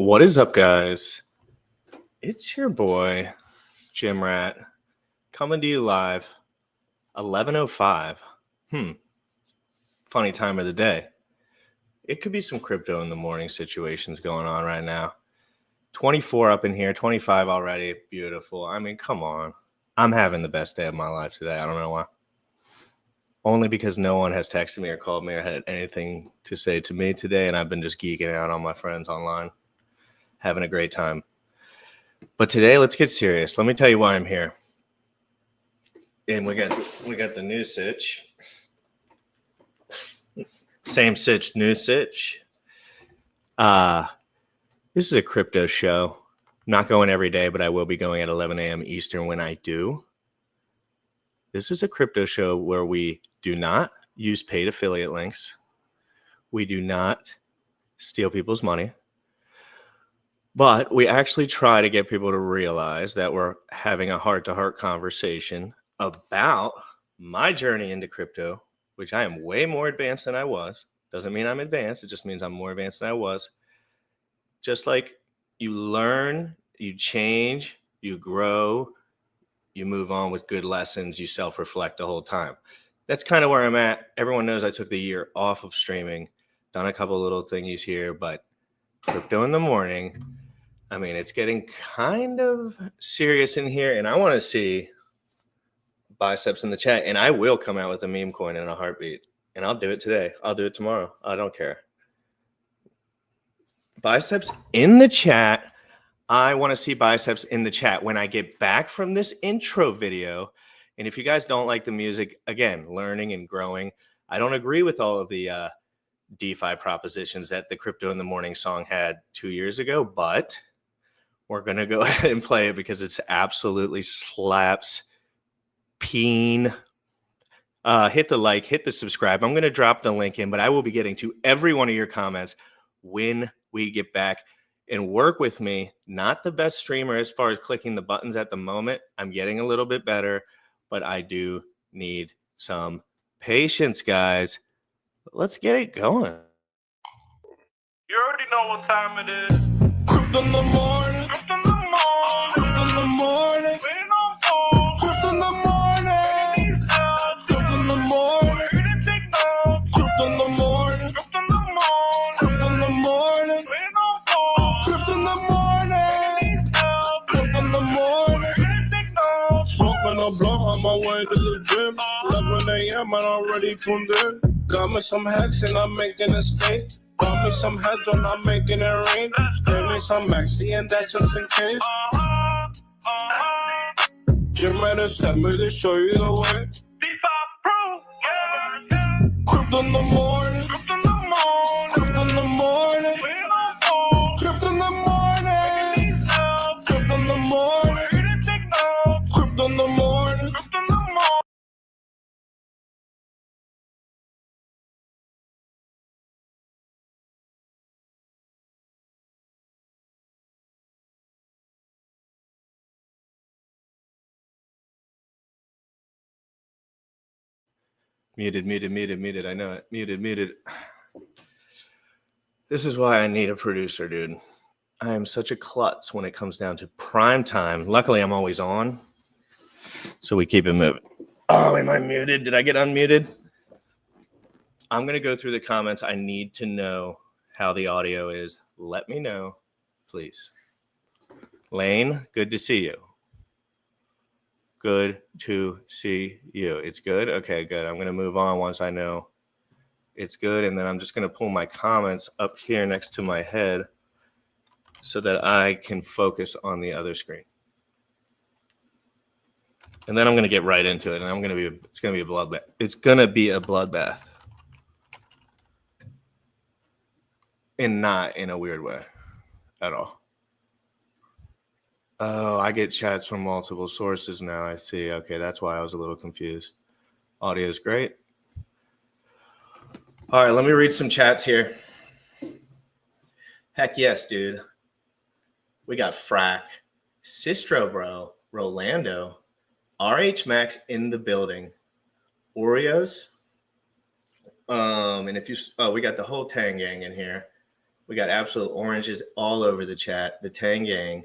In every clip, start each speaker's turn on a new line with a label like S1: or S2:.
S1: What is up, guys? It's your boy, GymRat, coming to you live, 11:05. Funny time of the day. It could be some crypto in the morning situations going on right now. 24 up in here, 25 already. Beautiful. I mean, come on. I'm having the best day of my life today. I don't know why. Only because no one has texted me or called me or had anything to say to me today, and I've been just geeking out on my friends online, having a great time. But today, let's get serious. Let me tell you why I'm here. And we got the new sitch. Same sitch, new sitch. This is a crypto show. Not going every day, but I will be going at 11 a.m. Eastern when I do. This is a crypto show where we do not use paid affiliate links. We do not steal people's money. But we actually try to get people to realize that we're having a heart-to-heart conversation about my journey into crypto, which I am way more advanced than I was. Doesn't mean I'm advanced. It just means I'm more advanced than I was. Just like you learn, you change, you grow, you move on with good lessons, you self-reflect the whole time. That's kind of where I'm at. Everyone knows I took the year off of streaming, done a couple little thingies here, but crypto in the morning, I mean, it's getting kind of serious in here, and I want to see biceps in the chat, and I will come out with a meme coin in a heartbeat, and I'll do it today. I'll do it tomorrow. I don't care. Biceps in the chat. I want to see biceps in the chat when I get back from this intro video. And if you guys don't like the music, again, learning and growing, I don't agree with all of the DeFi propositions that the Crypto in the Morning song had 2 years ago, but we're going to go ahead and play it because it's absolutely slaps. Peen. Hit the like, hit the subscribe. I'm going to drop the link in, but I will be getting to every one of your comments when we get back. And work with me. Not the best streamer as far as clicking the buttons at the moment. I'm getting a little bit better, but I do need some patience, guys. Let's get it going.
S2: You already know what time it is.
S3: Crypto in the morning.
S2: Crypto in the morning.
S3: Crypto in the morning.
S2: Waiting on phone.
S3: Crypto in the morning. Crypto in the morning.
S2: Ready to take notes.
S3: Crypto in the morning.
S2: Crypto in the morning.
S3: Crypto in the morning.
S2: Waiting on phone.
S3: Crypto in the morning. Crypto in the morning.
S2: Ready to take notes.
S3: Smoking a blunt on my way to the gym. 11 a.m. and I'm already tuned in. Got me some hex and I'm making a state. Got me some heads on, I'm making it rain. Give me some maxi and that's just in case. GymRat sent me to show you the way.
S2: DeFi Pro. Yeah.
S3: Crypto in the morning.
S2: Crypto in the morning.
S3: Crypto in the morning.
S2: Waiting on phone.
S3: Crypto in the morning. Crypto in the morning.
S2: Ready to take notes.
S3: Crypto in the morning.
S2: Crypto in the morning.
S1: Muted. I know it. Muted. This is why I need a producer, dude. I am such a klutz when it comes down to prime time. Luckily, I'm always on, so we keep it moving. Oh, am I muted? Did I get unmuted? I'm going to go through the comments. I need to know how the audio is. Let me know, please. Lane, good to see you. Good to see you. It's good? Okay, good. I'm going to move on once I know it's good. And then I'm just going to pull my comments up here next to my head so that I can focus on the other screen. And then I'm going to get right into it. And it's going to be a bloodbath. It's going to be a bloodbath. And not in a weird way at all. Oh, I get chats from multiple sources now. I see. Okay, that's why I was a little confused. Audio is great. All right, let me read some chats here. Heck yes, dude. We got Frack, Sistro, bro, Rolando, RH Max in the building, Oreos. And if you, we got the whole Tang gang in here. We got absolute oranges all over the chat. The Tang Gang.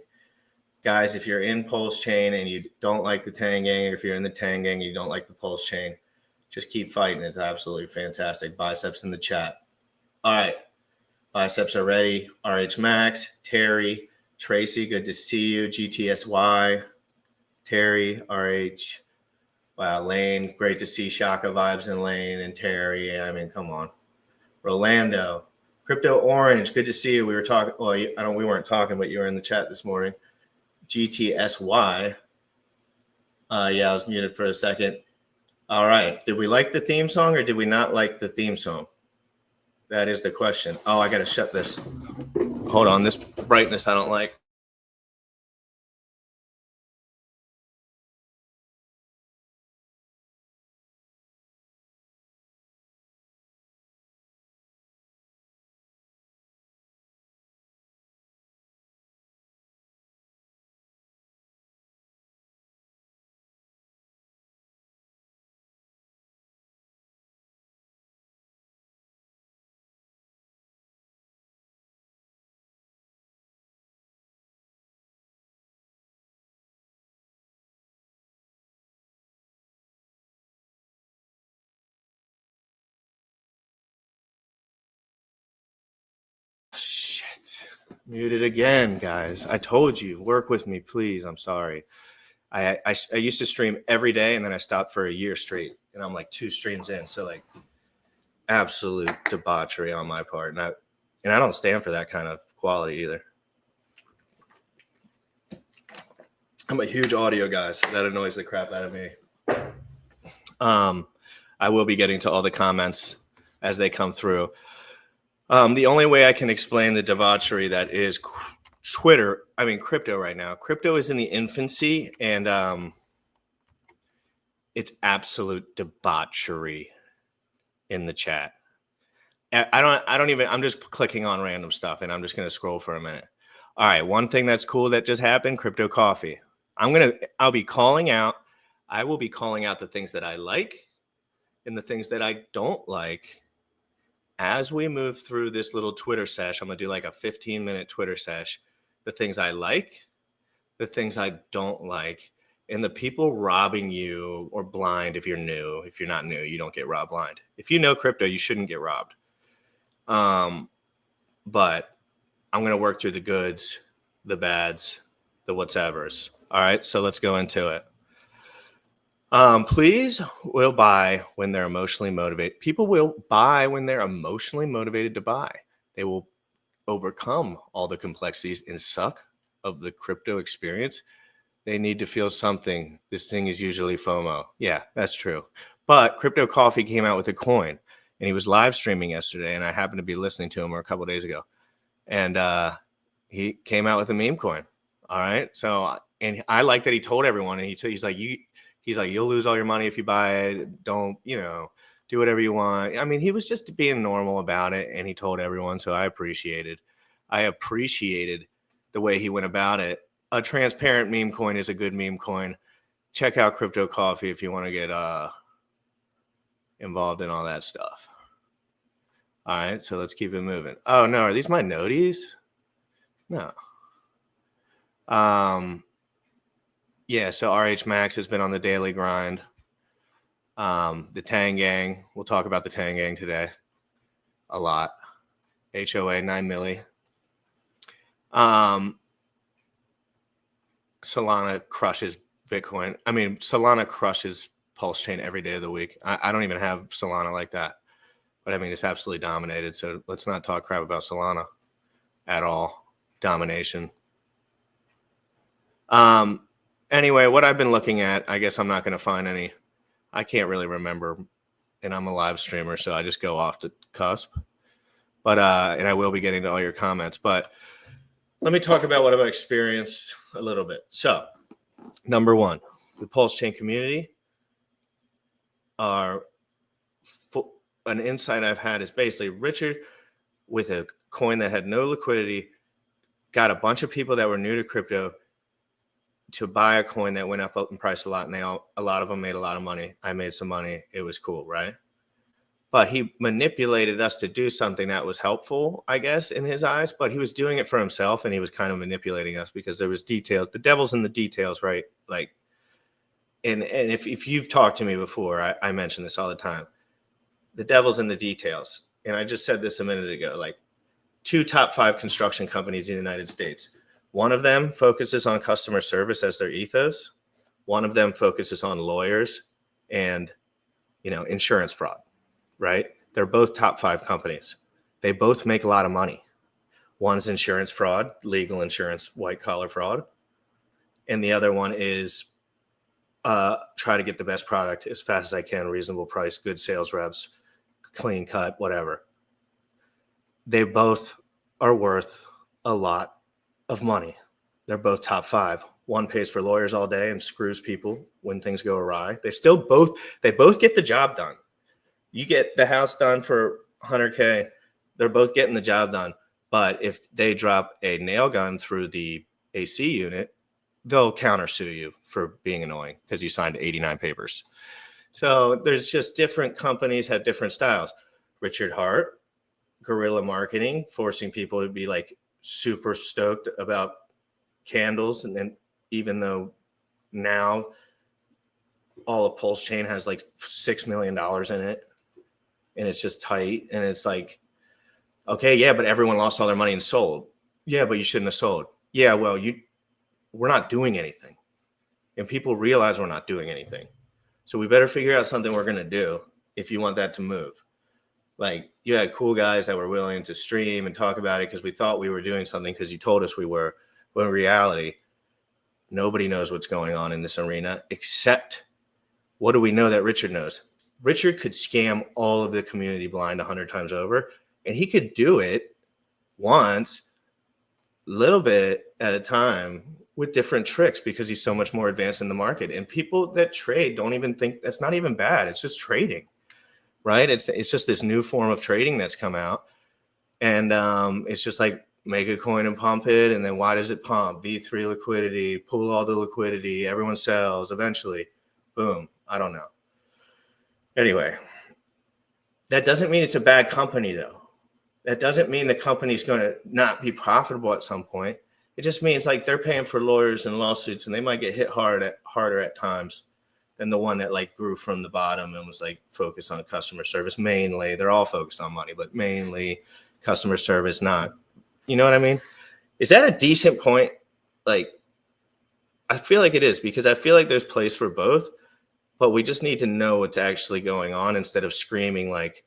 S1: Guys, if you're in PulseChain and you don't like the Tang Gang, or if you're in the Tang Gang and you don't like the PulseChain, just keep fighting. It's absolutely fantastic. Biceps in the chat. All right. Biceps are ready. RH Max, Terry, Tracy, good to see you. GTSY, Terry, RH. Wow, Lane, great to see Shaka Vibes and Lane and Terry. I mean, come on. Rolando, Crypto Orange, good to see you. We were talking, well, we weren't talking, but you were in the chat this morning. GTSY. Yeah, I was muted for a second. All right. Did we like the theme song or did we not like the theme song? That is the question. Oh, I got to shut this. Hold on. This brightness I don't like. Shit. Muted again, guys. I told you. Work with me, please. I'm sorry. I used to stream every day, and then I stopped for a year straight, and I'm like 2 streams in. So like absolute debauchery on my part. And I don't stand for that kind of quality either. I'm a huge audio guy, so that annoys the crap out of me. I will be getting to all the comments as they come through. The only way I can explain the debauchery that is crypto right now. Crypto is in the infancy, and it's absolute debauchery in the chat. I'm just clicking on random stuff, and I'm just going to scroll for a minute. All right, one thing that's cool that just happened, Crypto Coffee. I will be calling out the things that I like and the things that I don't like as we move through this little Twitter sesh. I'm going to do like a 15-minute Twitter sesh. The things I like, the things I don't like, and the people robbing you or blind if you're new. If you're not new, you don't get robbed blind. If you know crypto, you shouldn't get robbed. But I'm going to work through the goods, the bads, the whatevers. All right, so let's go into it. Please will buy when they're emotionally motivated. People will buy when they're emotionally motivated to buy. They will overcome all the complexities and suck of the crypto experience. They need to feel something. This thing is usually FOMO. Yeah, that's true. But Crypto Coffee came out with a coin, and he was live streaming yesterday, and I happened to be listening to him a couple of days ago. And he came out with a meme coin. All right. So, and I like that he told everyone, and he's like, you'll lose all your money if you buy it. Don't, do whatever you want. I mean, he was just being normal about it, and he told everyone. So I appreciated the way he went about it. A transparent meme coin is a good meme coin. Check out Crypto Coffee if you want to get involved in all that stuff. All right, so let's keep it moving. Oh no, are these my noties? No. Yeah, so RH Max has been on the daily grind. The Tang Gang, we'll talk about the Tang Gang today a lot. HOA 9 milli. Solana crushes Bitcoin. I mean, Solana crushes PulseChain every day of the week. I don't even have Solana like that. But I mean, it's absolutely dominated. So let's not talk crap about Solana at all. Domination. Anyway, what I've been looking at, I guess I'm not going to find any. I can't really remember. And I'm a live streamer, so I just go off the cusp. But and I will be getting to all your comments. But let me talk about what I've experienced a little bit. So, number one, the PulseChain community are an insight I've had is basically Richard with a coin that had no liquidity got a bunch of people that were new to crypto to buy a coin that went up in price a lot, and a lot of them made a lot of money. I made some money. It was cool, right? but he manipulated us to do something that was helpful, I guess, in his eyes, but he was doing it for himself, and he was kind of manipulating us because there was details. The devil's in the details, right? Like, and if you've talked to me before, I mention this all the time. The devil's in the details. And I just said this a minute ago, like 2 top 5 construction companies in the United States. One of them focuses on customer service as their ethos. One of them focuses on lawyers and, insurance fraud, right? They're both top 5 companies. They both make a lot of money. One's insurance fraud, legal insurance, white collar fraud. And the other one is try to get the best product as fast as I can, reasonable price, good sales reps, clean cut, whatever. They both are worth a lot of money. They're both top 5. One pays for lawyers all day and screws people when things go awry. They both get the job done. You get the house done for $100K. They're both getting the job done. But if they drop a nail gun through the AC unit, they'll countersue you for being annoying because you signed 89 papers. So there's just different companies have different styles. Richard Hart, guerrilla marketing, forcing people to be like super stoked about candles. And then even though now all of PulseChain has like $6 million in it and it's just tight. And it's like, okay, yeah, but everyone lost all their money and sold. Yeah, but you shouldn't have sold. Yeah, well, we're not doing anything. And people realize we're not doing anything. So we better figure out something we're going to do if you want that to move. Like, you had cool guys that were willing to stream and talk about it because we thought we were doing something because you told us we were. But in reality, nobody knows what's going on in this arena except what do we know that Richard knows? Richard could scam all of the community blind 100 times over, and he could do it once, little bit at a time with different tricks because he's so much more advanced in the market. And people that trade don't even think that's not even bad. It's just trading, right? It's just this new form of trading that's come out. And it's just like make a coin and pump it. And then why does it pump? V3 liquidity, pull all the liquidity, everyone sells eventually. Boom. I don't know. Anyway, that doesn't mean it's a bad company though. That doesn't mean the company's going to not be profitable at some point. It just means like they're paying for lawyers and lawsuits and they might get hit harder at times than the one that like grew from the bottom and was like focused on customer service mainly. They're all focused on money, but mainly customer service, not, you know what I mean? Is that a decent point? Like, I feel like it is because I feel like there's place for both, but we just need to know what's actually going on instead of screaming like,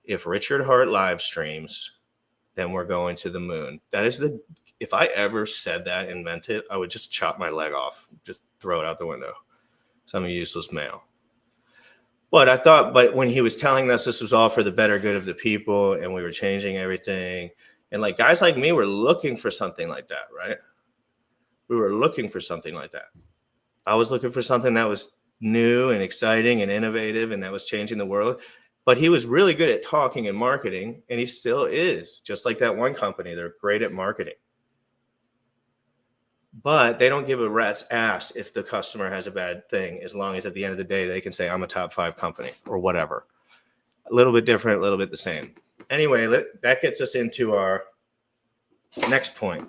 S1: if Richard Hart live streams, then we're going to the moon. If I ever said that and meant it, I would just chop my leg off, just throw it out the window. So I'm a useless male. But when he was telling us this was all for the better good of the people and we were changing everything, and like guys like me were looking for something like that, right? We were looking for something like that. I was looking for something that was new and exciting and innovative and that was changing the world. But he was really good at talking and marketing, and he still is, just like that one company. They're great at marketing. But they don't give a rat's ass if the customer has a bad thing, as long as at the end of the day, they can say, I'm a top 5 company or whatever. A little bit different, a little bit the same. Anyway, that gets us into our next point.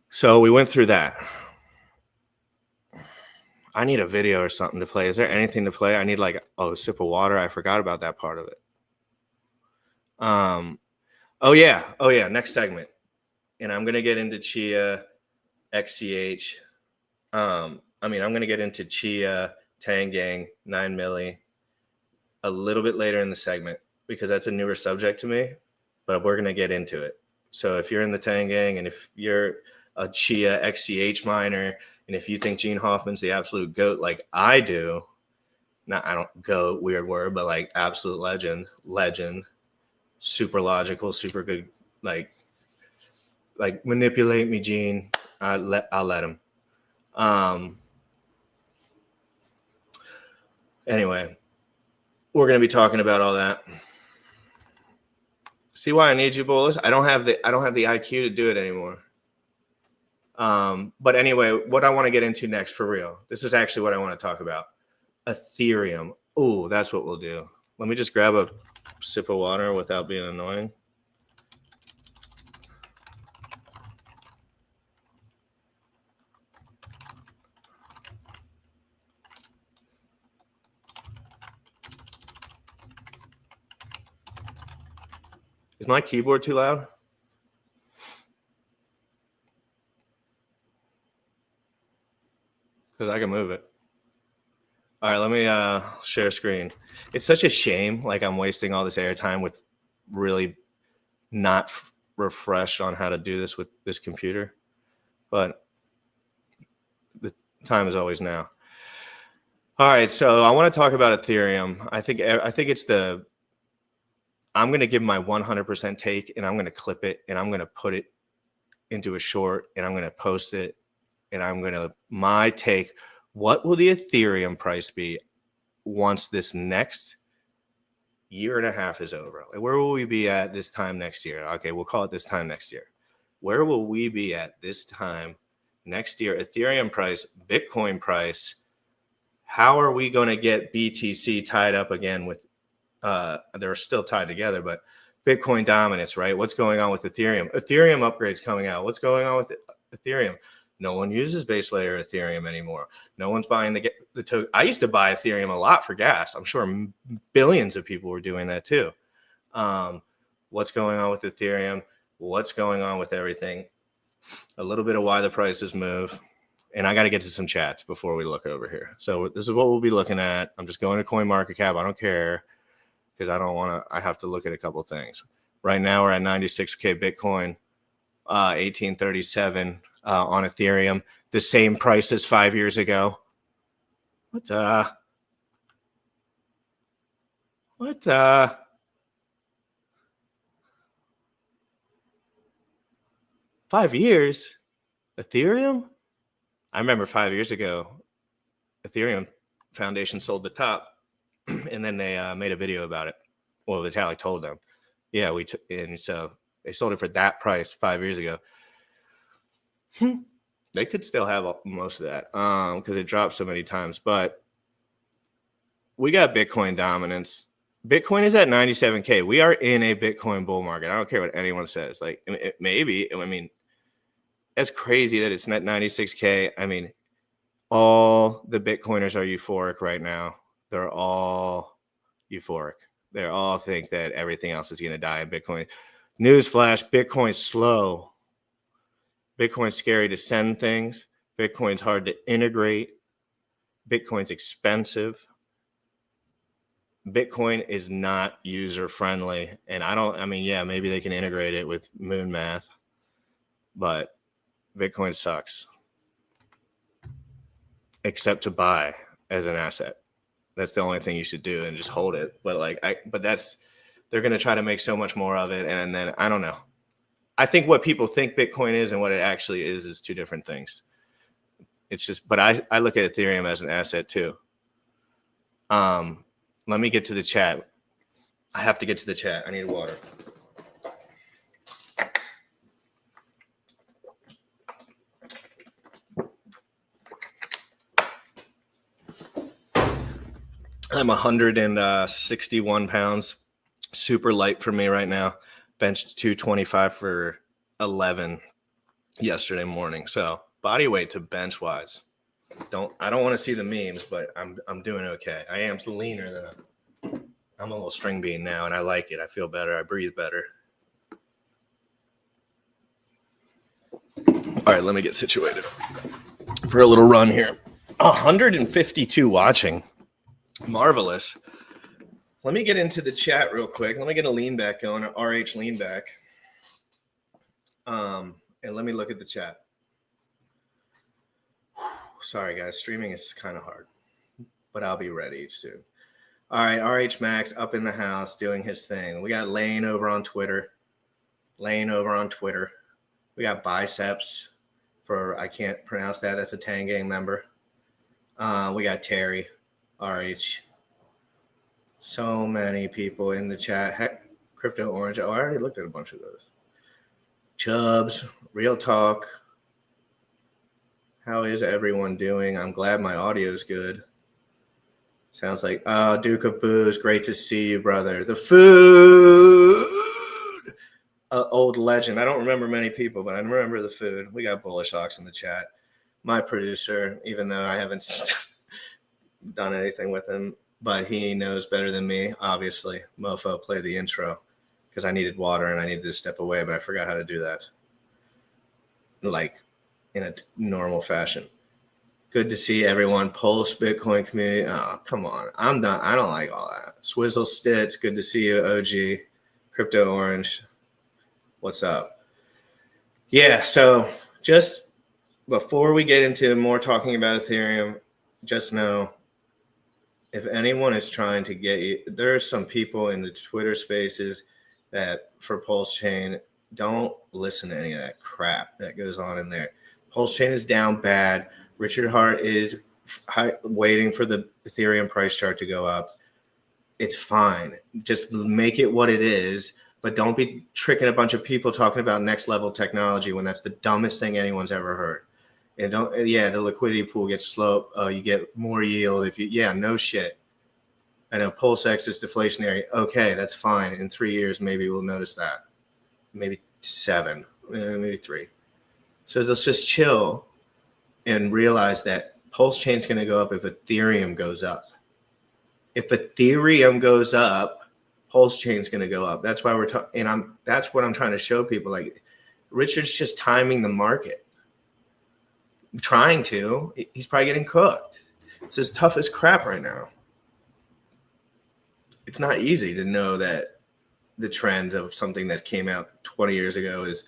S1: So we went through that. I need a video or something to play. Is there anything to play? I need like a sip of water. I forgot about that part of it. Oh yeah. Next segment. And I'm going to get into Chia, XCH. I'm going to get into Chia, Tangang, 9 milli a little bit later in the segment because that's a newer subject to me, but we're going to get into it. So if you're in the Tangang and if you're a Chia XCH miner, and if you think Gene Hoffman's the absolute GOAT like I do, I don't GOAT, weird word, but like absolute legend, super logical, super good, like manipulate me, Gene. I'll let him. Anyway, we're going to be talking about all that. See why I need you, Bolus? I don't have the IQ to do it anymore. But anyway, what I want to get into next for real, this is actually what I want to talk about. Ethereum. Oh, that's what we'll do. Let me just grab a sip of water without being annoying. Is my keyboard too loud? Because I can move it. All right, let me share screen. It's such a shame. Like I'm wasting all this airtime with really not refreshed on how to do this with this computer. But the time is always now. All right, so I want to talk about Ethereum. I think it's the. I'm going to give my 100% take, and I'm going to clip it, and I'm going to put it into a short, and I'm going to post it, and I'm going to my take. What will the Ethereum price be once this next year and a half is over? Like, where will we be at this time next year? Okay, we'll call it this time next year. Where will we be at this time next year? Ethereum price, Bitcoin price. How are we going to get BTC tied up again with, they're still tied together, but Bitcoin dominance, right? What's going on with Ethereum? Ethereum upgrades coming out. What's going on with Ethereum? No one uses base layer Ethereum anymore. No one's buying the token. I used to buy Ethereum a lot for gas. I'm sure billions of people were doing that too. What's going on with Ethereum? What's going on with everything? A little bit of why the prices move. And I got to get to some chats before we look over here. So this is what we'll be looking at. I'm just going to CoinMarketCap. I don't care because I don't want to. I have to look at a couple of things. Right now we're at 96K Bitcoin, 1837 on Ethereum, the same price as 5 years ago. What 5 years? Ethereum? I remember 5 years ago, Ethereum Foundation sold the top, and then they made a video about it. Well, Vitalik told them, yeah, and so they sold it for that price 5 years ago. They could still have most of that because it dropped so many times. But we got Bitcoin dominance. Bitcoin is at 97K. We are in a Bitcoin bull market. I don't care what anyone says. Like, maybe, I mean, that's crazy that it's at 96K. I mean, all the Bitcoiners are euphoric right now. They're all euphoric. They all think that everything else is going to die in Bitcoin. Newsflash, Bitcoin's slow. Bitcoin's scary to send things. Bitcoin's hard to integrate. Bitcoin's expensive. Bitcoin is not user-friendly. And yeah, maybe they can integrate it with Moon Math, but Bitcoin sucks. Except to buy as an asset. That's the only thing you should do, and just hold it. But they're going to try to make so much more of it. And then I don't know. I think what people think Bitcoin is and what it actually is two different things. It's just, but I look at Ethereum as an asset too. Let me get to the chat. I have to get to the chat. I need water. I'm 161 pounds. Super light for me right now. Benched 225 for 11 yesterday morning. So body weight to bench wise. I don't want to see the memes, but I'm doing okay. I am leaner than I'm a little string bean now, and I like it. I feel better. I breathe better. All right, let me get situated for a little run here. 152 watching. Marvelous. Let me get into the chat real quick. Let me get a lean back going, an RH lean back. And let me look at the chat. Sorry, guys. Streaming is kind of hard, but I'll be ready soon. All right, RH Max up in the house doing his thing. We got Lane over on Twitter. We got Biceps I can't pronounce that. That's a Tangang member. We got Terry, RH. So many people in the chat. Heck, Crypto Orange. Oh, I already looked at a bunch of those. Chubbs, Real Talk. How is everyone doing? I'm glad my audio is good. Sounds like, oh, Duke of Booze, great to see you, brother. The food, old legend. I don't remember many people, but I remember the food. We got Bullish Ox in the chat. My producer, even though I haven't done anything with him, but he knows better than me, obviously. Mofo, play the intro because I needed water and I needed to step away, but I forgot how to do that. Like in a normal fashion. Good to see everyone. Pulse Bitcoin community. Oh, come on. I'm done. I don't like all that. Swizzle Stitz. Good to see you, OG. Crypto Orange. What's up? Yeah, so just before we get into more talking about Ethereum, just know if anyone is trying to get you, there are some people in the Twitter spaces that for PulseChain, don't listen to any of that crap that goes on in there. PulseChain is down bad. Richard Hart is waiting for the Ethereum price chart to go up. It's fine. Just make it what it is, but don't be tricking a bunch of people talking about next level technology when that's the dumbest thing anyone's ever heard. And don't, yeah, the liquidity pool gets slow. You get more yield if you, yeah, no shit. I know PulseX is deflationary. Okay, that's fine. In 3 years, maybe we'll notice that. Maybe 7, maybe 3. So let's just chill and realize that PulseChain is going to go up if Ethereum goes up. If Ethereum goes up, PulseChain is going to go up. That's why we're talking, and that's what I'm trying to show people. Like, Richard's just timing the market. Trying to. He's probably getting cooked. It's as tough as crap right now. It's not easy to know that the trend of something that came out 20 years ago is,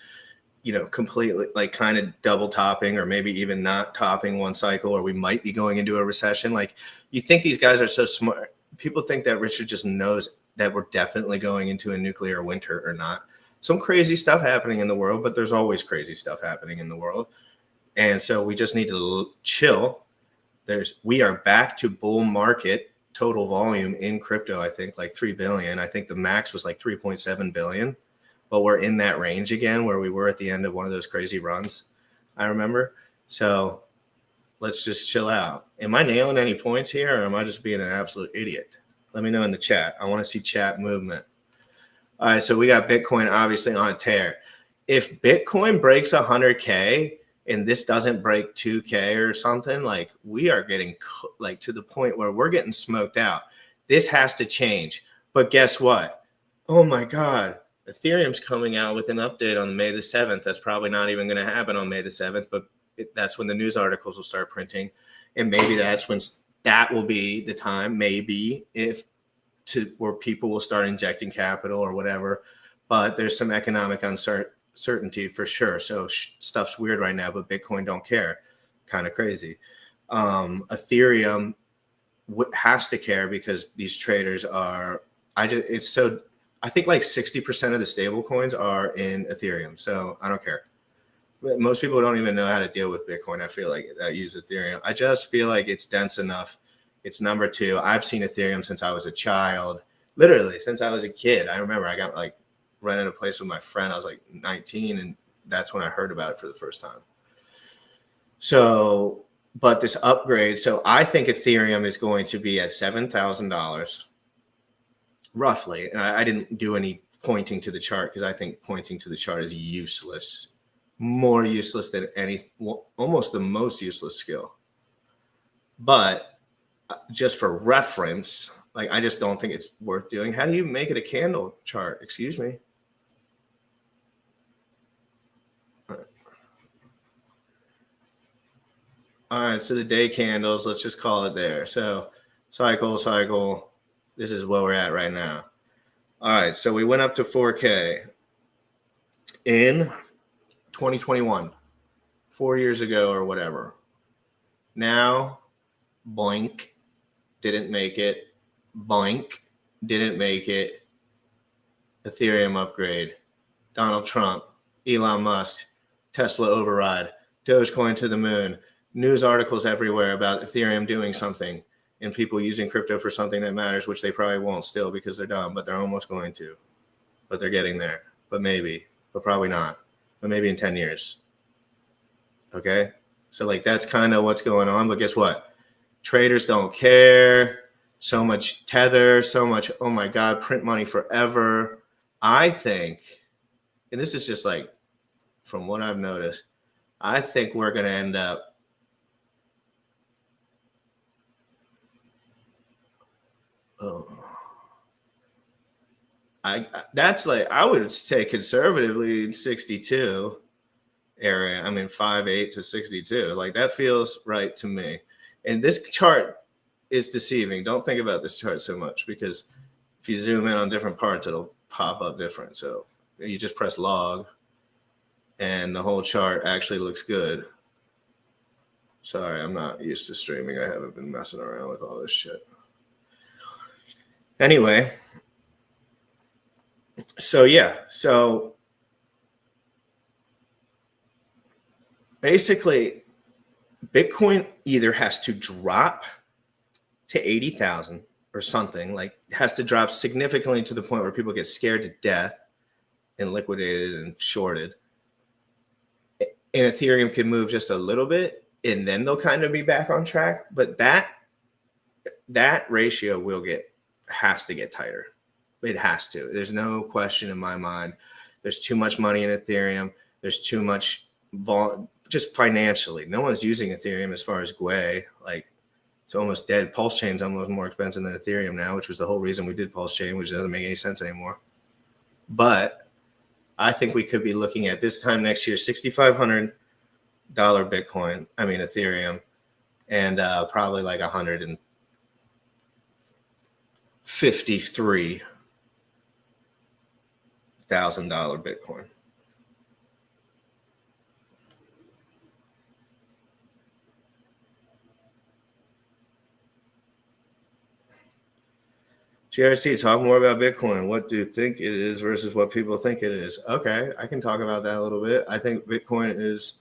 S1: you know, completely like kind of double topping or maybe even not topping one cycle, or we might be going into a recession. Like, you think these guys are so smart. People think that Richard just knows that we're definitely going into a nuclear winter or not. Some crazy stuff happening in the world, but there's always crazy stuff happening in the world. And so we just need to chill. We are back to bull market total volume in crypto. I think like 3 billion. I think the max was like 3.7 billion. But we're in that range again where we were at the end of one of those crazy runs, I remember. So let's just chill out. Am I nailing any points here, or am I just being an absolute idiot? Let me know in the chat. I want to see chat movement. All right, so we got Bitcoin obviously on a tear. If Bitcoin breaks 100K and this doesn't break 2K or something, like, we are getting like to the point where we're getting smoked out. This has to change. But guess what? Oh my God. Ethereum's coming out with an update on May the 7th. That's probably not even going to happen on May the 7th, but that's when the news articles will start printing. And maybe that's when that will be the time, maybe, where people will start injecting capital or whatever. But there's some economic uncertainty for sure. So stuff's weird right now, but Bitcoin don't care. Kind of crazy. Ethereum has to care because these traders are, I think like 60% of the stable coins are in Ethereum. So I don't care. Most people don't even know how to deal with Bitcoin. I feel like that use Ethereum. I just feel like it's dense enough. It's number 2. I've seen Ethereum since I was a child, literally since I was a kid. I remember I got like rented a place with my friend. I was like 19, and that's when I heard about it for the first time. So, but this upgrade, so I think Ethereum is going to be at $7,000 roughly. And I didn't do any pointing to the chart because I think pointing to the chart is useless, more useless than almost the most useless skill. But just for reference, like, I just don't think it's worth doing. How do you make it a candle chart? Excuse me. All right, so the day candles, let's just call it there. So cycle, this is where we're at right now. All right, so we went up to 4K in 2021, 4 years ago or whatever. Now, boink, didn't make it. Boink, didn't make it. Ethereum upgrade. Donald Trump, Elon Musk, Tesla override, Dogecoin to the moon. News articles everywhere about Ethereum doing something and people using crypto for something that matters, which they probably won't still because they're dumb, but they're almost going to. But they're getting there. But maybe. But probably not. But maybe in 10 years. Okay? So, like, that's kind of what's going on. But guess what? Traders don't care. so much tether, so much, oh my God, print money forever. I think, and this is just like from what I've noticed, I think we're going to end up that's like, I would say conservatively 62 area. I mean, 5.8 to 62. Like that feels right to me. And this chart is deceiving. Don't think about this chart so much, because if you zoom in on different parts, it'll pop up different. So you just press log and the whole chart actually looks good. Sorry, I'm not used to streaming. I haven't been messing around with all this shit. Anyway, so yeah, so basically Bitcoin either has to drop to 80,000 or something, like has to drop significantly to the point where people get scared to death and liquidated and shorted. And Ethereum can move just a little bit and then they'll kind of be back on track. But that ratio has to get tighter. It has to. There's no question in my mind. There's too much money in Ethereum. There's too much just financially. No one's using Ethereum as far as Gwei. Like, it's almost dead. PulseChain's almost more expensive than Ethereum now, which was the whole reason we did PulseChain, which doesn't make any sense anymore. But I think we could be looking at this time next year, $6,500 Bitcoin, I mean Ethereum, and probably like $153,000 Bitcoin. GRC, talk more about Bitcoin. What do you think it is versus what people think it is? Okay, I can talk about that a little bit. I think Bitcoin is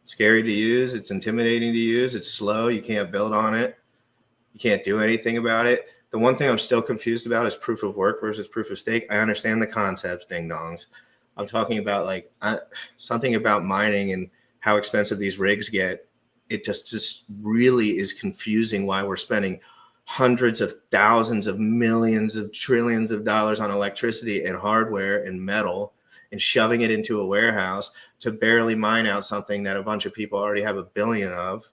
S1: scary to use. It's intimidating to use. It's slow. You can't build on it. You can't do anything about it. The one thing I'm still confused about is proof of work versus proof of stake. I understand the concepts, ding dongs. I'm talking about like something about mining and how expensive these rigs get. It just really is confusing why we're spending hundreds of thousands of millions of trillions of dollars on electricity and hardware and metal and shoving it into a warehouse to barely mine out something that a bunch of people already have a billion of,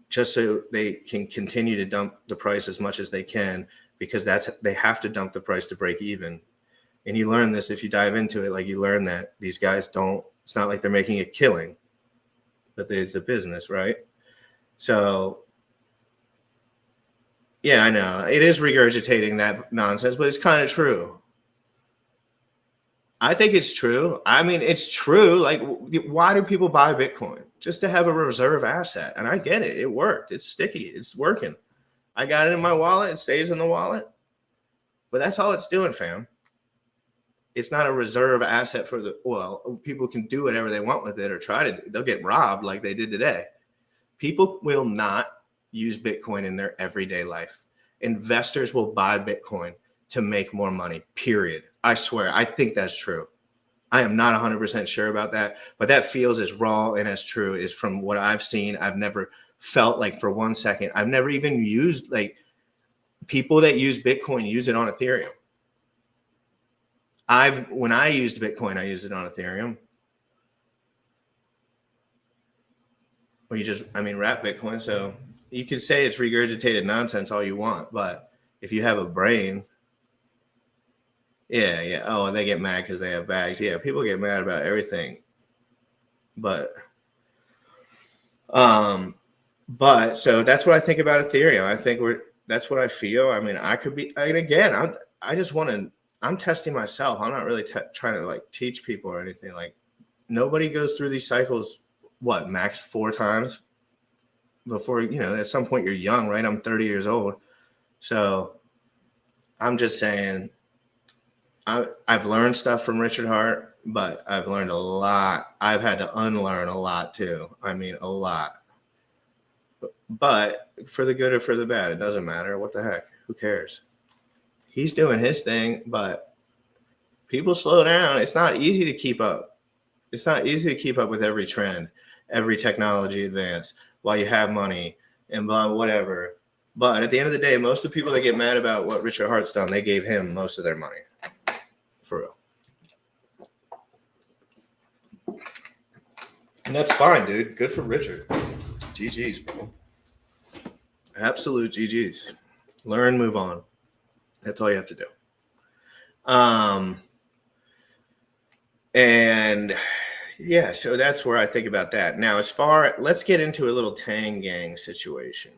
S1: just so they can continue to dump the price as much as they can, because they have to dump the price to break even. And you learn this if you dive into it. Like, you learn that these guys it's not like they're making a killing, but it's a business, right? So yeah, I know it is regurgitating that nonsense, but it's kind of true. I think it's true. I mean, it's true. Like, why do people buy Bitcoin? Just to have a reserve asset. And I get it. It worked. It's sticky. It's working. I got it in my wallet. It stays in the wallet. But that's all it's doing, fam. It's not a reserve asset people can do whatever they want with it or try to. They'll get robbed like they did today. People will not use Bitcoin in their everyday life. Investors will buy Bitcoin to make more money, period. I swear, I think that's true. I am not 100% sure about that, but that feels as raw and as true as from what I've seen. I've never felt like for 1 second, I've never even used, like, people that use Bitcoin use it on Ethereum. When I used Bitcoin, I used it on Ethereum. Or wrap Bitcoin. So you could say it's regurgitated nonsense all you want, but if you have a brain, yeah. Oh, they get mad because they have bags. Yeah, people get mad about everything. But so that's what I think about Ethereum. I think that's what I feel. I mean, I could be, and again, I'm testing myself. I'm not really trying to like teach people or anything. Like, nobody goes through these cycles, max 4 times before, at some point you're young, right? I'm 30 years old. So I'm just saying, I've learned stuff from Richard Hart, but I've learned a lot. I've had to unlearn a lot too. I mean, a lot. But for the good or for the bad, it doesn't matter. What the heck? Who cares? He's doing his thing, but people slow down. It's not easy to keep up. It's not easy to keep up with every trend, every technology advance while you have money and blah, whatever. But at the end of the day, most of the people that get mad about what Richard Hart's done, they gave him most of their money. For real. And that's fine, dude. Good for Richard. GG's, bro. Absolute GG's. Learn, move on. That's all you have to do. And yeah, so that's where I think about that. Now, let's get into a little Tang Gang situation.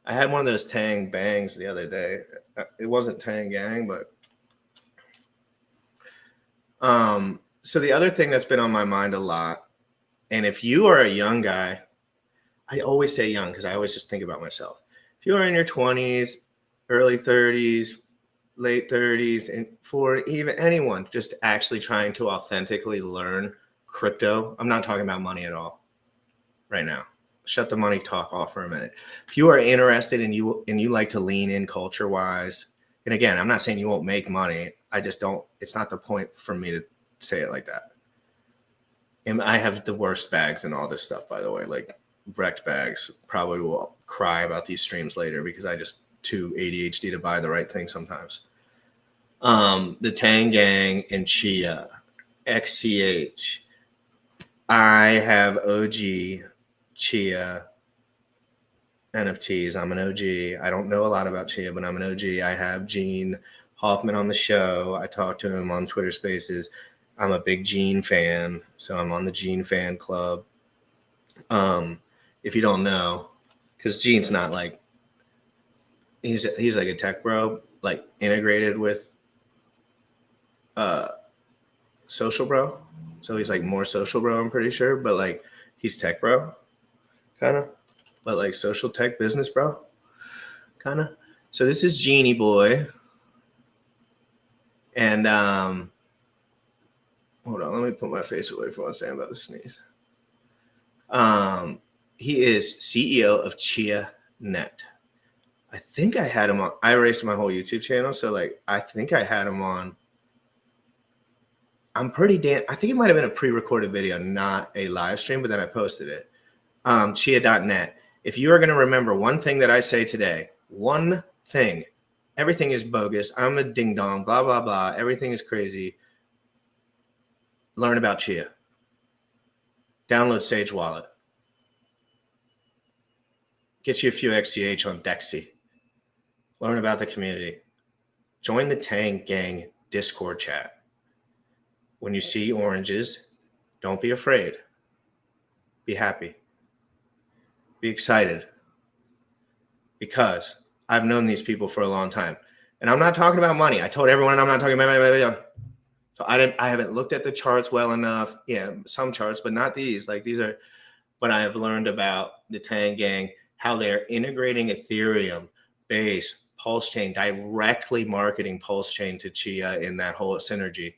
S1: I had one of those Tang Bangs the other day. It wasn't Tang Gang, but so the other thing that's been on my mind a lot, and if you are a young guy, I always say young because I always just think about myself. If you are in your 20s, early 30s, late 30s, and for even anyone just actually trying to authentically learn crypto, I'm not talking about money at all right now. Shut the money talk off for a minute. If you are interested and you like to lean in culture-wise, and again, I'm not saying you won't make money. I just don't. It's not the point for me to say it like that. And I have the worst bags and all this stuff, by the way, like wrecked bags. Probably will cry about these streams later because I just too ADHD to buy the right thing sometimes. The Tang Gang and Chia, XCH. I have OG Chia NFTs. I'm an OG. I don't know a lot about Chia, but I'm an OG. I have Gene Hoffman on the show. I talk to him on Twitter Spaces. I'm a big Gene fan, so I'm on the Gene fan club. If you don't know, because Gene's not like he's like a tech bro, like integrated with social bro. So he's like more social bro, I'm pretty sure, but like he's tech bro, kind of, but like social tech business bro, kind of. So this is Genie Boy, and hold on, let me put my face away for one second about to sneeze. He is CEO of Chia Net. I think I had him on. I erased my whole YouTube channel, so like I think I had him on. I think it might have been a pre-recorded video, not a live stream, but then I posted it. Chia.net. If you are going to remember one thing that I say today, one thing, everything is bogus. I'm a ding dong, blah, blah, blah. Everything is crazy. Learn about Chia. Download Sage Wallet. Get you a few XCH on Dexy. Learn about the community. Join the Tang Gang Discord chat. When you see oranges, don't be afraid. Be happy. Be excited. Because I've known these people for a long time. And I'm not talking about money. I told everyone I'm not talking about money. So I haven't looked at the charts well enough. Yeah, some charts, but not these. Like these are, but I have learned about the Tang Gang, how they're integrating Ethereum, Base, PulseChain, directly marketing PulseChain to Chia in that whole synergy.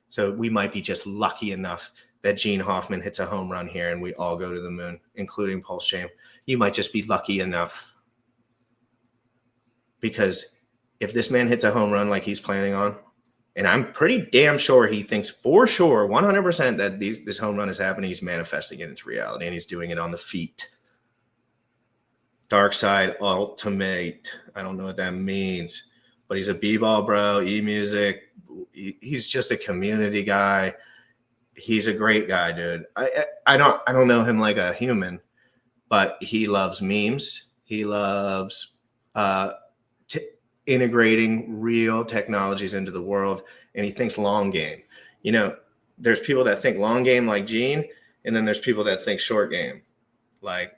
S1: So we might be just lucky enough that Gene Hoffman hits a home run here and we all go to the moon, including PulseChain. You might just be lucky enough. Because if this man hits a home run like he's planning on, and I'm pretty damn sure he thinks for sure, 100% that this home run is happening, he's manifesting it into reality and he's doing it on the feet. Dark Side Ultimate. I don't know what that means, but he's a b-ball bro, e-music. He's just a community guy. He's a great guy, dude. I don't know him like a human, but he loves memes. He loves integrating real technologies into the world, and he thinks long game. You know, there's people that think long game like Gene, and then there's people that think short game. Like,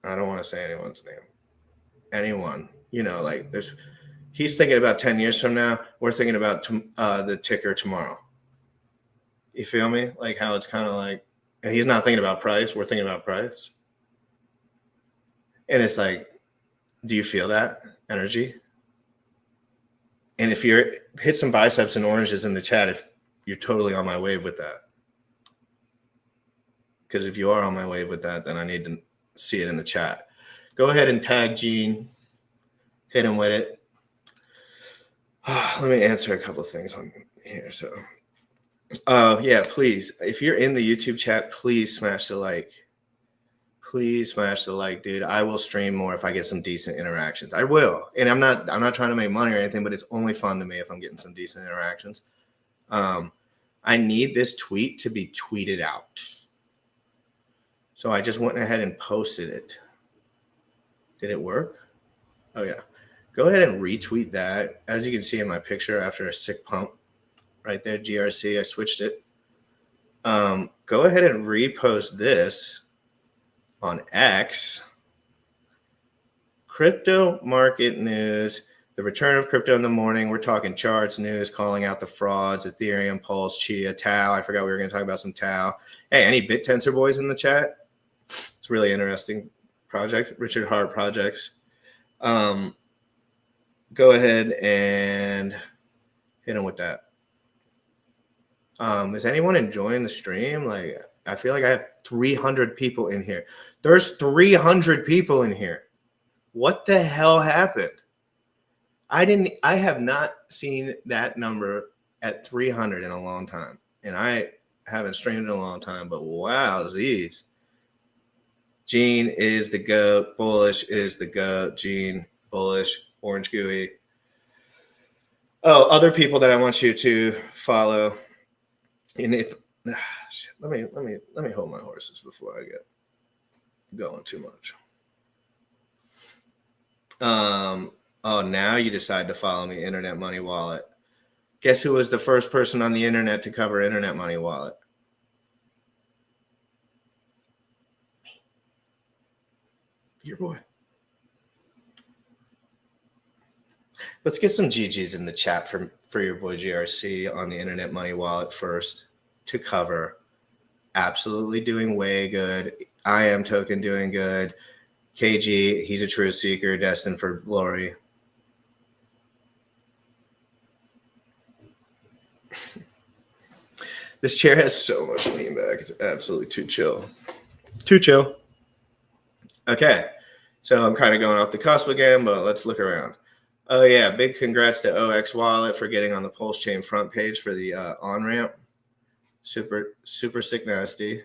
S1: I don't want to say anyone's name. Anyone, you know, like he's thinking about 10 years from now. We're thinking about the ticker tomorrow. You feel me? Like how it's kind of like, and he's not thinking about price. We're thinking about price. And it's like, do you feel that energy? And if hit some biceps and oranges in the chat, if you're totally on my wave with that. Because if you are on my wave with that, then I need to see it in the chat. Go ahead and tag Gene. Hit him with it. Let me answer a couple of things on here. So, yeah, please. If you're in the YouTube chat, please smash the like. Please smash the like, dude. I will stream more if I get some decent interactions. I will. And I'm not trying to make money or anything, but it's only fun to me if I'm getting some decent interactions. I need this tweet to be tweeted out. So I just went ahead and posted it. Did it work? Oh yeah. Go ahead and retweet that. As you can see in my picture after a sick pump right there, GRC, I switched it. Go ahead and repost this on X. Crypto market news, the return of crypto in the morning. We're talking charts, news, calling out the frauds, Ethereum, Pulse, Chia, TAO. I forgot we were going to talk about some TAO. Hey, any BitTensor boys in the chat? It's a really interesting project. Richard Hart projects. Go ahead and hit them with that. Is anyone enjoying the stream? Like, I feel like I have 300 people in here. There's 300 people in here. What the hell happened? I have not seen that number at 300 in a long time. And I haven't streamed in a long time, but wow, Z's. Gene is the GOAT. Bullish is the GOAT. Gene, bullish, orange gooey. Oh, other people that I want you to follow. And if shit, let me hold my horses before I get going too much. Oh, now you decide to follow me, Internet Money Wallet. Guess who was the first person on the internet to cover Internet Money Wallet? Me. Your boy. Let's get some GGs in the chat for your boy GRC on the Internet Money Wallet first to cover. Absolutely doing way good. I am token doing good. KG, he's a truth seeker, destined for glory. This chair has so much lean back. It's absolutely too chill. Too chill. Okay. So I'm kind of going off the cusp again, but let's look around. Oh, yeah. Big congrats to OX Wallet for getting on the PulseChain front page for the on-ramp. Super, super sick nasty.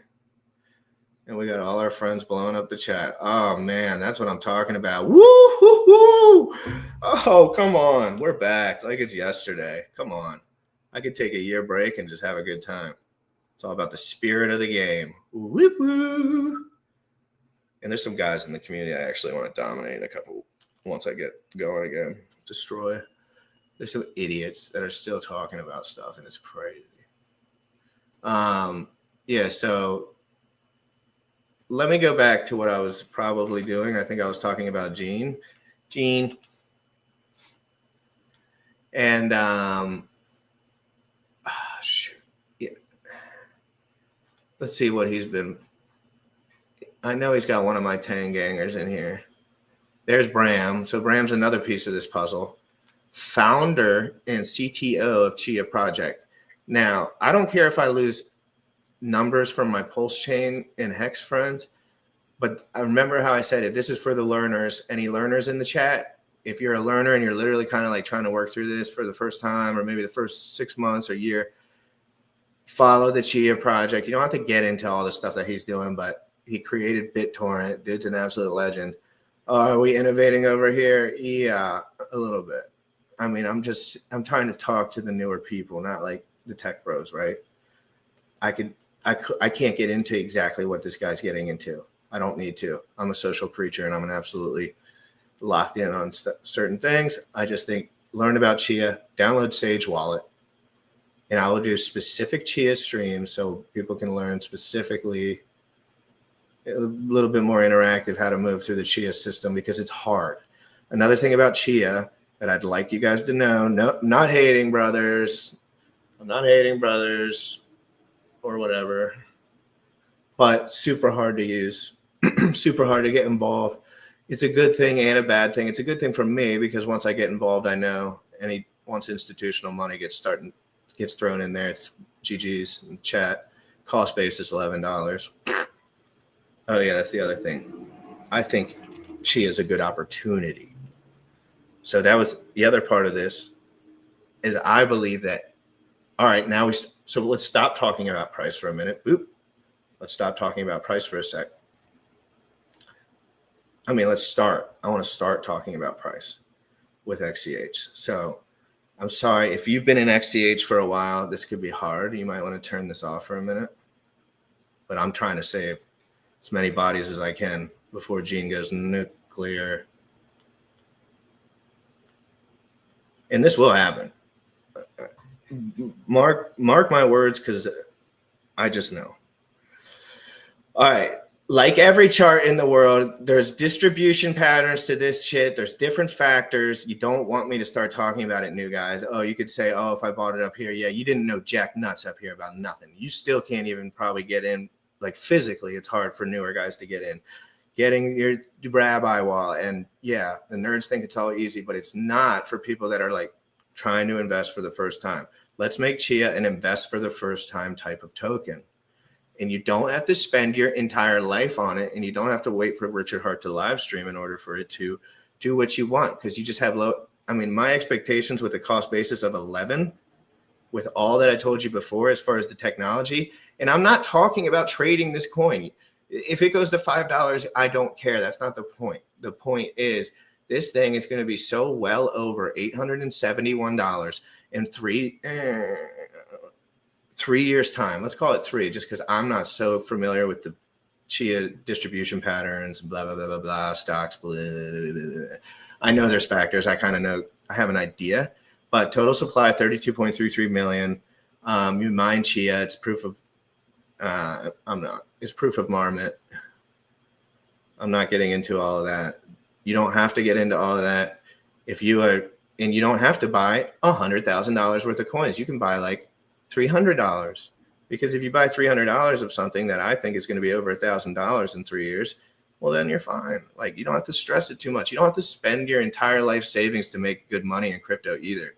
S1: And we got all our friends blowing up the chat. Oh, man, that's what I'm talking about. Woo-hoo-hoo! Oh, come on. We're back like it's yesterday. Come on. I could take a year break and just have a good time. It's all about the spirit of the game. Woo-hoo! And there's some guys in the community I actually want to dominate once I get going again. Destroy. There's some idiots that are still talking about stuff, and it's crazy. Yeah, so let me go back to what I was probably doing. I think I was talking about Gene. And shoot. Yeah. Let's see what he's been. I know he's got one of my Tangangers in here. There's Bram. So Bram's another piece of this puzzle. Founder and CTO of Chia Project. Now, I don't care if I lose numbers from my PulseChain and HEX friends, but I remember how I said it. This is for the learners. Any learners in the chat? If you're a learner and you're literally kind of like trying to work through this for the first time or maybe the first 6 months or year, follow the Chia Project. You don't have to get into all the stuff that he's doing, but he created BitTorrent. Dude's an absolute legend. Are we innovating over here? Yeah, a little bit. I mean, I'm trying to talk to the newer people, not like the tech bros, right? I can't get into exactly what this guy's getting into. I don't need to. I'm a social creature and I'm an absolutely locked in on certain things. I just think learn about Chia, download Sage Wallet, and I will do specific Chia streams so people can learn specifically a little bit more interactive how to move through the Chia system because it's hard. Another thing about Chia that I'd like you guys to know, no, not hating brothers. I'm not hating brothers or whatever, but super hard to use, super hard to get involved. It's a good thing and a bad thing. It's a good thing for me because once I get involved, I know once institutional money gets thrown in there, it's GG's in chat. Cost basis $11. Oh yeah, that's the other thing. I think Chia is a good opportunity. So that was the other part of this is I believe that, all right, so let's stop talking about price for a minute. Boop. Let's stop talking about price for a sec. I mean, let's start. I want to start talking about price with XCH. So I'm sorry if you've been in XCH for a while, this could be hard. You might want to turn this off for a minute. But I'm trying to save as many bodies as I can before Gene goes nuclear. And this will happen. Mark my words, because I just know. All right. Like every chart in the world, there's distribution patterns to this shit. There's different factors. You don't want me to start talking about it, new guys. Oh, you could say, oh, if I bought it up here, yeah, you didn't know jack nuts up here about nothing. You still can't even probably get in. Like physically, it's hard for newer guys to get in. Getting your rabbi wall. And yeah, the nerds think it's all easy, but it's not for people that are like trying to invest for the first time. Let's make Chia an invest for the first time type of token. And you don't have to spend your entire life on it. And you don't have to wait for Richard Hart to live stream in order for it to do what you want. Because you just have low. I mean, my expectations with a cost basis of 11, with all that I told you before, as far as the technology. And I'm not talking about trading this coin. If it goes to $5, I don't care. That's not the point. The point is this thing is going to be so well over $871 in 3 years time. Let's call it 3, just because I'm not so familiar with the Chia distribution patterns, blah, blah, blah, blah, blah, stocks, blah, blah, blah, blah. I know there's factors. I kind of know, I have an idea, but total supply, 32.33 million. You mine Chia, it's proof of, it's proof of marmot. I'm not getting into all of that. You don't have to get into all of that. If you are, and you don't have to buy $100,000 worth of coins. You can buy like $300, because if you buy $300 of something that I think is going to be over $1,000 in 3 years, well, then you're fine. Like, you don't have to stress it too much. You don't have to spend your entire life savings to make good money in crypto either.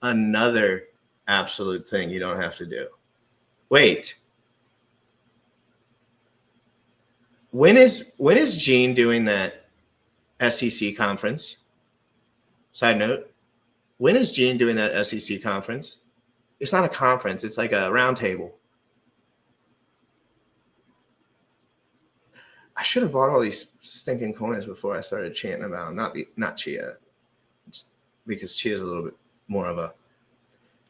S1: Another absolute thing you don't have to do. Wait. When is Gene doing that SEC conference? Side note, when is Gene doing that SEC conference? It's not a conference. It's like a round table. I should have bought all these stinking coins before I started chanting about them. Not Chia, because Chia is a little bit more of a.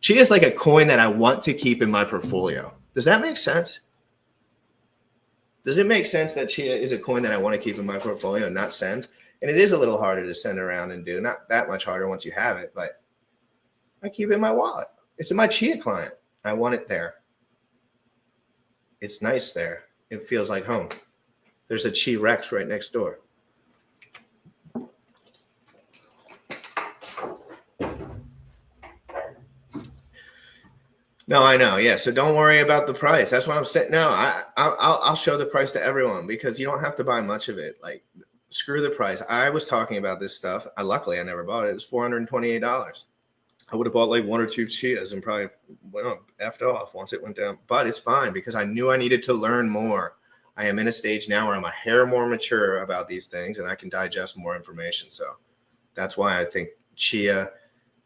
S1: Chia is like a coin that I want to keep in my portfolio. Does that make sense? Does it make sense that Chia is a coin that I want to keep in my portfolio and not send? And it is a little harder to send around and do. Not that much harder once you have it, but I keep it in my wallet. It's in my Chia client. I want it there. It's nice there. It feels like home. There's a Chi Rex right next door. No, I know. Yeah. So don't worry about the price. That's why I'm saying, no, I'll show the price to everyone, because you don't have to buy much of it. Like, screw the price. I was talking about this stuff. Luckily, I never bought it. It was $428. I would have bought like 1 or 2 Chias and probably effed off once it went down. But it's fine, because I knew I needed to learn more. I am in a stage now where I'm a hair more mature about these things, and I can digest more information. So that's why I think Chia,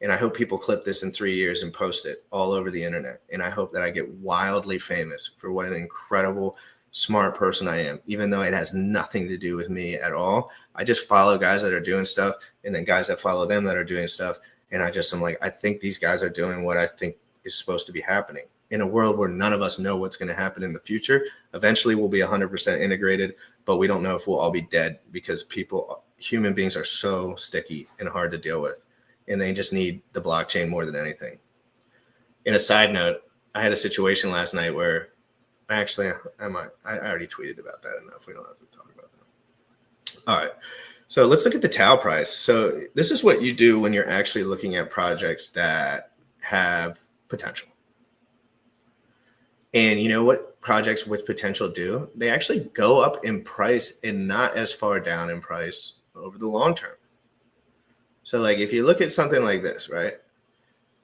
S1: and I hope people clip this in 3 years and post it all over the internet. And I hope that I get wildly famous for what an incredible, smart person I am, even though it has nothing to do with me at all. I just follow guys that are doing stuff, and then guys that follow them that are doing stuff. And I'm like, I think these guys are doing what I think is supposed to be happening. In a world where none of us know what's going to happen in the future, eventually we'll be 100% integrated, but we don't know if we'll all be dead, because human beings are so sticky and hard to deal with, and they just need the blockchain more than anything. In a side note, I had a situation last night where I already tweeted about that enough. We don't have to talk about that. All right. So let's look at the TAO price. So this is what you do when you're actually looking at projects that have potential. And you know what projects with potential do? They actually go up in price and not as far down in price over the long term. So like if you look at something like this, right?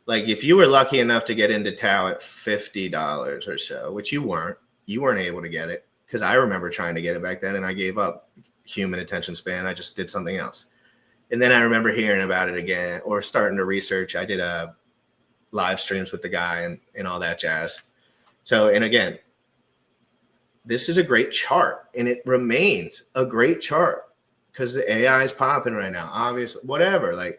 S1: Like if you were lucky enough to get into TAO at $50 or so, which you weren't able to get it, because I remember trying to get it back then and I gave up. Human attention span. I just did something else. And then I remember hearing about it again, or starting to research. I did live streams with the guy and all that jazz. So, and again, this is a great chart, and it remains a great chart because the AI is popping right now. Obviously, whatever. Like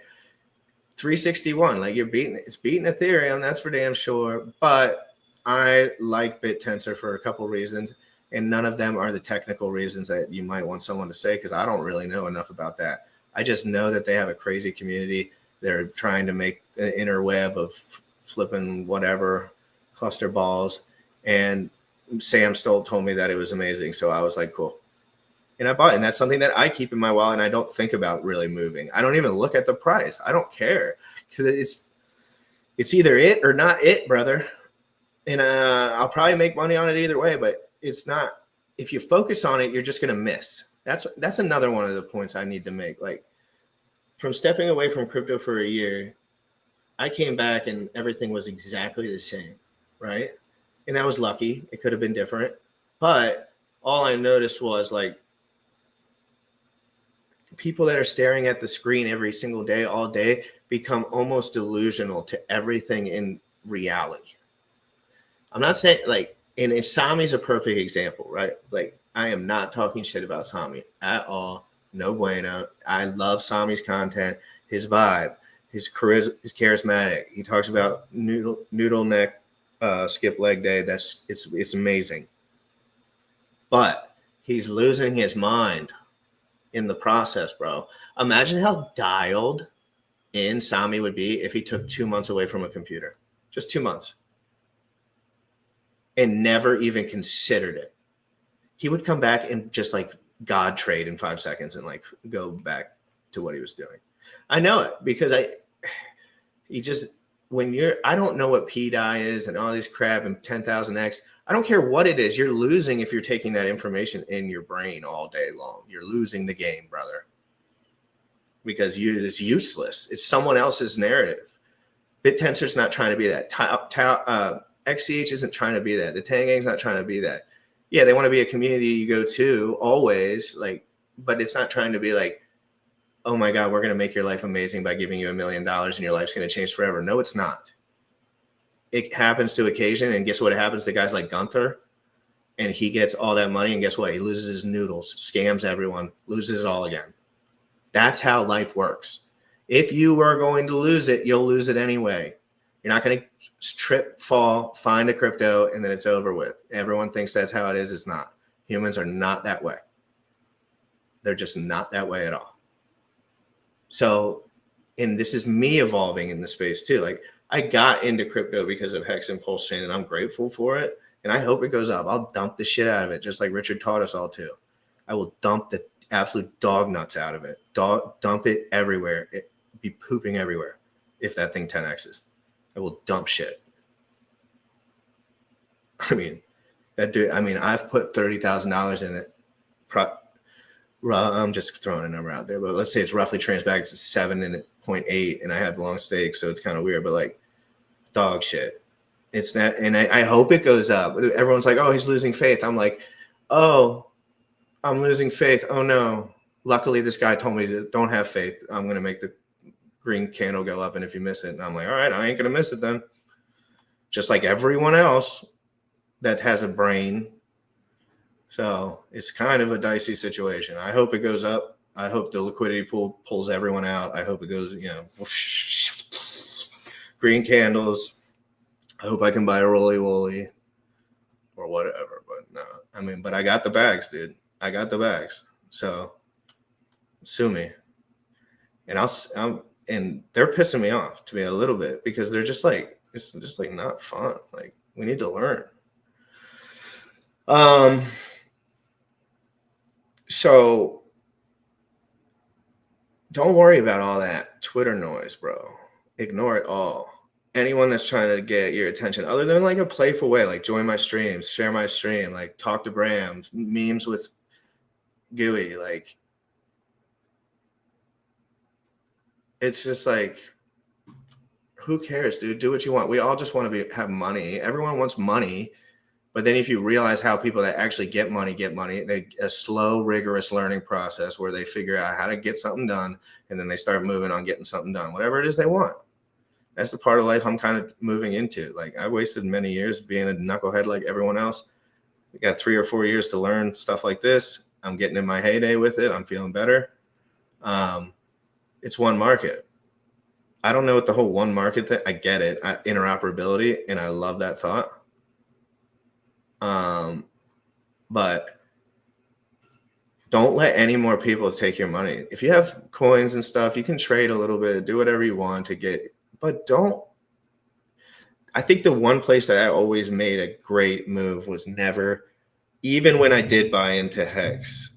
S1: 361, like it's beating Ethereum. That's for damn sure. But I like BitTensor for a couple reasons, and none of them are the technical reasons that you might want someone to say, because I don't really know enough about that. I just know that they have a crazy community. They're trying to make an interweb of flipping whatever cluster balls, and Sam Stolt told me that it was amazing. So I was like, cool. And I bought it. And that's something that I keep in my wallet, and I don't think about really moving. I don't even look at the price. I don't care, because it's either it or not it, brother. And I'll probably make money on it either way, but it's not. If you focus on it, you're just going to miss. That's another one of the points I need to make. Like, from stepping away from crypto for a year, I came back and everything was exactly the same, right? And that was lucky. It could have been different. But all I noticed was, like, people that are staring at the screen every single day, all day, become almost delusional to everything in reality. I'm not saying, like, and Sami's a perfect example, right? Like, I am not talking shit about Sami at all. No bueno. I love Sami's content, his vibe, his charisma, his charismatic. He talks about noodle neck, skip leg day. It's amazing. But he's losing his mind in the process, bro. Imagine how dialed in Sami would be if he took 2 months away from a computer. Just 2 months. And never even considered it. He would come back and just, like, God trade in 5 seconds and, like, go back to what he was doing. I know it, because I don't know what PDI is and all this crap and 10,000X. I don't care what it is. You're losing if you're taking that information in your brain all day long. You're losing the game, brother. Because it's useless. It's someone else's narrative. BitTensor's not trying to be that. XCH isn't trying to be that. The Tang Gang's not trying to be that. Yeah, they want to be a community you go to always, like, but it's not trying to be like, oh my God, we're going to make your life amazing by giving you $1 million and your life's going to change forever. No, it's not. It happens to occasion, and guess what happens to guys like Gunther? And he gets all that money, and guess what? He loses his noodles, scams everyone, loses it all again. That's how life works. If you are going to lose it, you'll lose it anyway. You're not going to trip, fall, find a crypto, and then it's over with. Everyone thinks that's how it is. It's not. Humans are not that way. They're just not that way at all. So, and this is me evolving in the space too. Like, I got into crypto because of Hex and PulseChain, and I'm grateful for it. And I hope it goes up. I'll dump the shit out of it, just like Richard taught us all to. I will dump the absolute dog nuts out of it. Dump it everywhere. It be pooping everywhere if that thing 10x's. I will dump shit. I mean, I've put $30,000 in it. I'm just throwing a number out there, but let's say it's roughly transbagged to 7.8, and I have long stakes, so it's kind of weird, but, like, dog shit. It's not, and I hope it goes up. Everyone's like, oh, he's losing faith. I'm like, oh, I'm losing faith. Oh no. Luckily, this guy told me to don't have faith. I'm going to make the green candle go up, and if you miss it, and I'm like, all right, I ain't going to miss it then. Just like everyone else that has a brain. So it's kind of a dicey situation. I hope it goes up. I hope the liquidity pool pulls everyone out. I hope it goes, green candles. I hope I can buy a Rolly Woolly or whatever. But no, but I got the bags, dude. I got the bags. So sue me. And and they're pissing me off to me a little bit, because they're just like, it's just like not fun. Like, we need to learn. So don't worry about all that Twitter noise, bro. Ignore it all. Anyone that's trying to get your attention, other than like a playful way, like join my streams, share my stream, like talk to Bram, memes with Gooey, like, it's just like, who cares, dude? Do what you want. We all just want to have money. Everyone wants money. But then if you realize how people that actually get money, a slow, rigorous learning process where they figure out how to get something done, and then they start moving on getting something done, whatever it is they want. That's the part of life I'm kind of moving into. Like, I wasted many years being a knucklehead like everyone else. We got 3 or 4 years to learn stuff like this. I'm getting in my heyday with it. I'm feeling better. It's one market. I don't know what the whole one market thing. I get it. Interoperability, and I love that thought. But don't let any more people take your money. If you have coins and stuff, you can trade a little bit, do whatever you want to get, but don't. I think the one place that I always made a great move was never, even when I did buy into HEX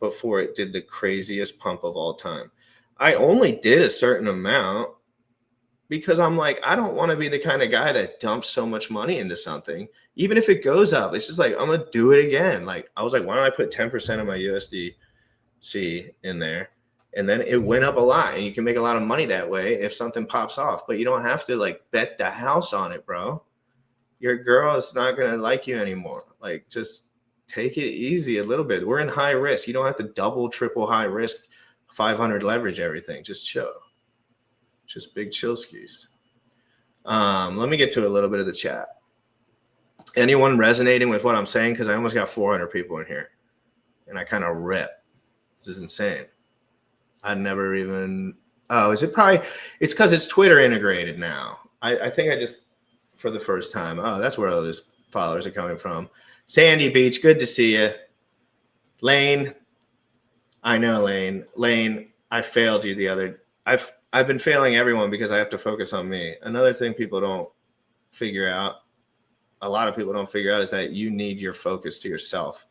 S1: before it did the craziest pump of all time, I only did a certain amount because I'm like, I don't want to be the kind of guy that dumps so much money into something. Even if it goes up, it's just like, I'm going to do it again. Like, I was like, why don't I put 10% of my USDC in there? And then it went up a lot, and you can make a lot of money that way if something pops off. But you don't have to like bet the house on it, bro. Your girl is not going to like you anymore. Like, just take it easy a little bit. We're in high risk. You don't have to double, triple high risk, 500 leverage everything. Just chill. Just big chill skis. Let me get to a little bit of the chat. Anyone resonating with what I'm saying? Because I almost got 400 people in here, and I kind of rip. This is insane. I'd never even. Oh, is it probably? It's because it's Twitter integrated now. I think I just, for the first time. Oh, that's where all those followers are coming from. Sandy Beach, good to see you. Lane, I know Lane. Lane, I failed you the other. I've been failing everyone because I have to focus on me. Another thing people don't figure out, a lot of people don't figure out, is that you need your focus to yourself.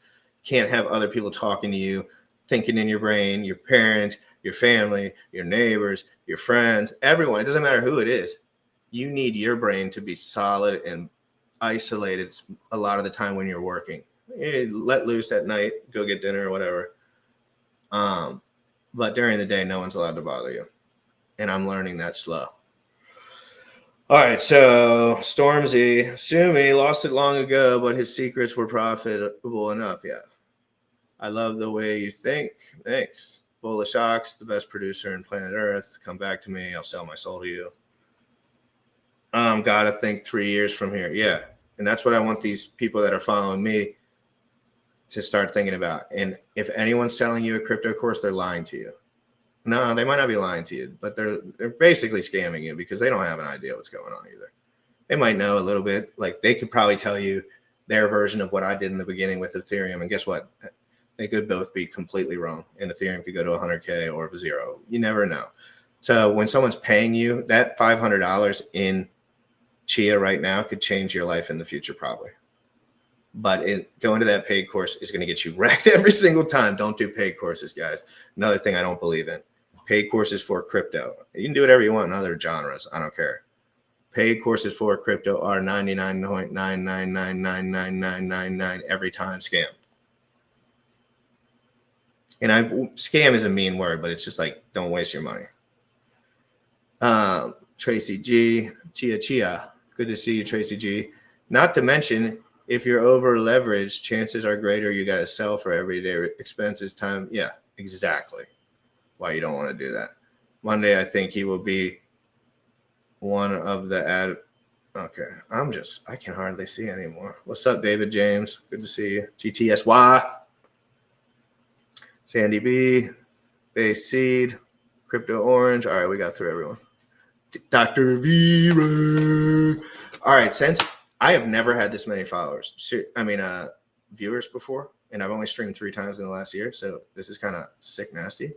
S1: Can't have other people talking to you, thinking in your brain, your parents, your family, your neighbors, your friends, everyone. It doesn't matter who it is. You need your brain to be solid and isolated a lot of the time when you're working. You let loose at night, go get dinner or whatever. But during the day, no one's allowed to bother you. And I'm learning that slow. All right, so Stormzy, Sumi lost it long ago, but his secrets were profitable enough. Yeah. I love the way you think. Thanks. Bola Shocks, the best producer in planet Earth. Come back to me. I'll sell my soul to you. Gotta think 3 years from here. Yeah. And that's what I want these people that are following me to start thinking about. And if anyone's selling you a crypto course, they're lying to you. No, they might not be lying to you, but they're basically scamming you because they don't have an idea what's going on either. They might know a little bit. Like, they could probably tell you their version of what I did in the beginning with Ethereum. And guess what? They could both be completely wrong. And Ethereum could go to 100K or 0. You never know. So when someone's paying you, that $500 in Chia right now could change your life in the future probably. But going to that paid course is going to get you wrecked every single time. Don't do paid courses, guys. Another thing I don't believe in. Paid courses for crypto. You can do whatever you want in other genres. I don't care. Paid courses for crypto are 99.9999999 every time scam. And scam is a mean word, but it's just like, don't waste your money. Tracy G, Chia. Good to see you, Tracy G. Not to mention, if you're over leveraged, chances are greater you got to sell for everyday expenses, time. Yeah, exactly. Why you don't want to do that. Monday, I think he will be one of the Okay, I can hardly see anymore. What's up, David James? Good to see you. GTSY. Sandy B. Base Seed. Crypto Orange. All right, we got through everyone. Dr. Vera. All right, since I have never had this many followers, viewers before, and I've only streamed 3 times in the last year, so this is kind of sick nasty.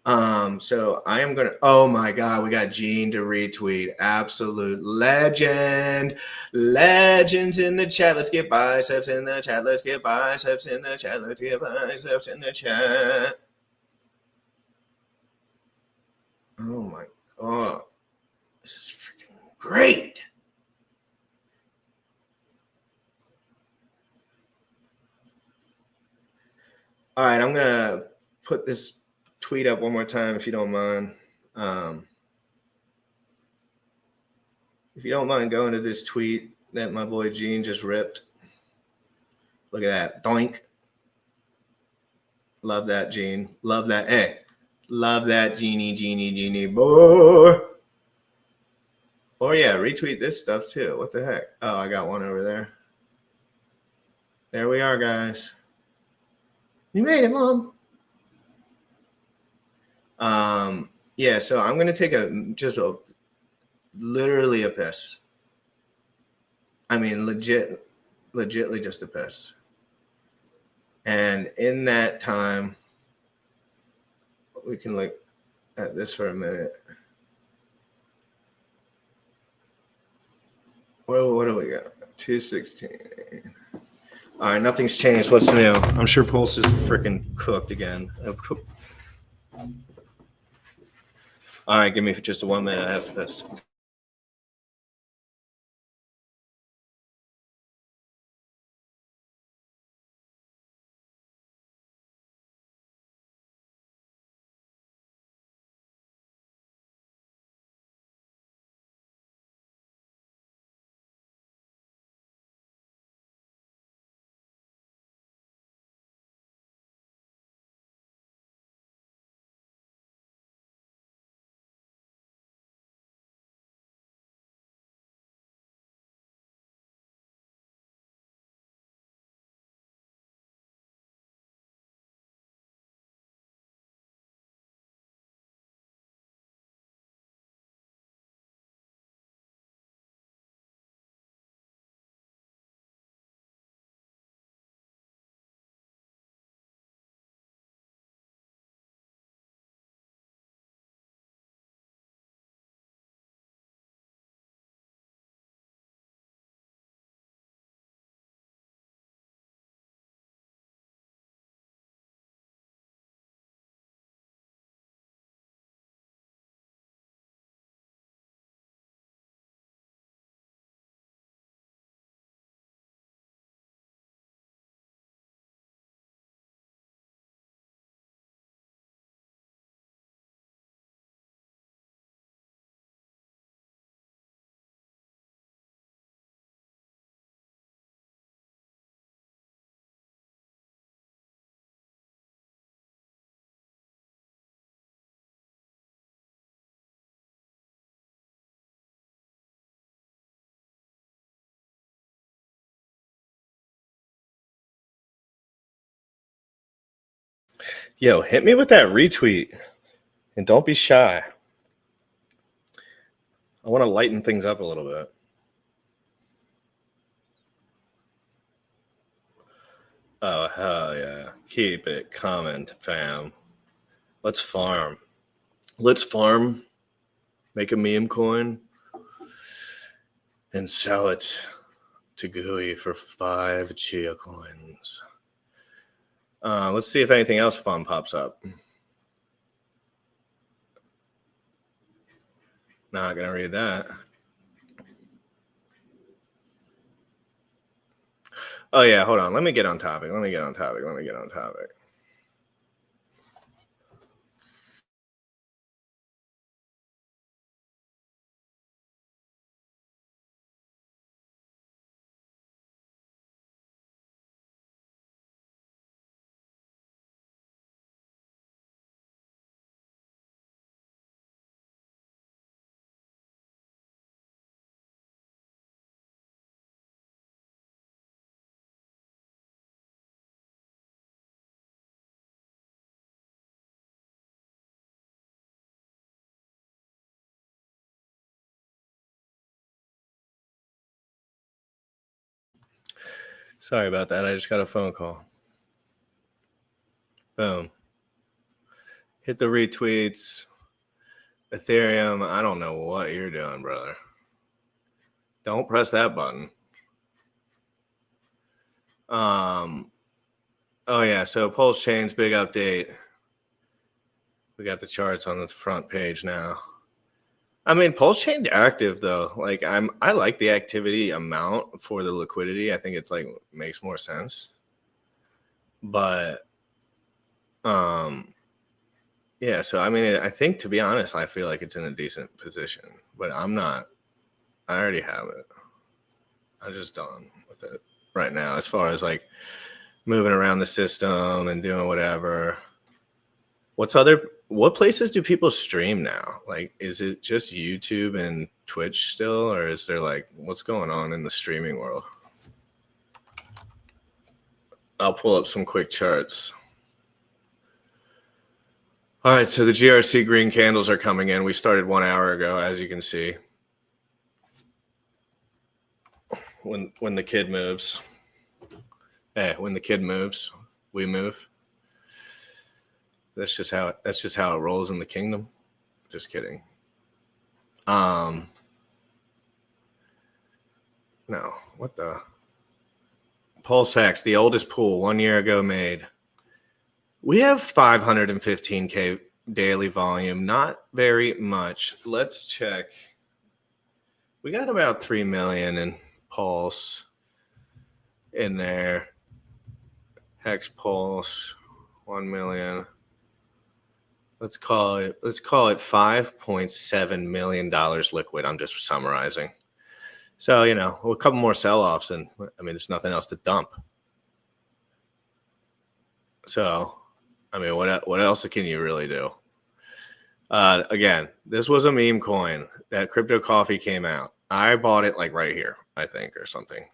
S1: So I am gonna. Oh my God, we got Gene to retweet. Absolute legend, legends in the chat. Let's get biceps in the chat. Let's get biceps in the chat. Let's get biceps in the chat. Oh my God, this is freaking great. All right, I'm gonna put this tweet up one more time if you don't mind. If you don't mind going to this tweet that my boy Gene just ripped. Look at that. Doink. Love that, Gene. Love that. Hey, love that, Genie, boy. Or yeah, retweet this stuff too. What the heck? Oh, I got one over there. There we are, guys. You made it, Mom. Yeah, so I'm gonna take literally a piss. I mean, legitly just a piss. And in that time, we can look at this for a minute. Well, what do we got? 216. All right, nothing's changed. What's new? I'm sure Pulse is freaking cooked again. All right, give me just 1 minute. I have to piss. Yo, hit me with that retweet and don't be shy. I want to lighten things up a little bit. Oh, hell yeah. Keep it coming, fam. Let's farm. Let's farm, make a meme coin, and sell it to GUI for 5 Chia coins. Let's see if anything else fun pops up. Not going to read that. Oh, yeah, hold on. Let me get on topic. Sorry about that. I just got a phone call. Boom. Hit the retweets. Ethereum, I don't know what you're doing, brother. Don't press that button. Oh yeah, so PulseChain's big update. We got the charts on the front page now. I mean, PulseChain's active though. Like I like the activity amount for the liquidity. I think it's like makes more sense. But yeah, so I mean, I think to be honest, I feel like it's in a decent position, but I'm not. I already have it. I'm just done with it right now as far as like moving around the system and doing whatever. What places do people stream now? Like, is it just YouTube and Twitch still, or is there like, what's going on in the streaming world? I'll pull up some quick charts. All right, so the GRC green candles are coming in. We started 1 hour ago, as you can see. When the kid moves, when the kid moves, we move. That's just how it rolls in the kingdom. Just kidding. No, what the Pulse HEX, the oldest pool 1 year ago made. We have 515K daily volume, not very much. Let's check. We got about 3 million in Pulse in there. Hex Pulse, 1 million. Let's call it $5.7 million liquid. I'm just summarizing. So, a couple more sell-offs, and there's nothing else to dump. So, what else can you really do? Again, this was a meme coin. That crypto coffee came out. I bought it like right here, I think, or something.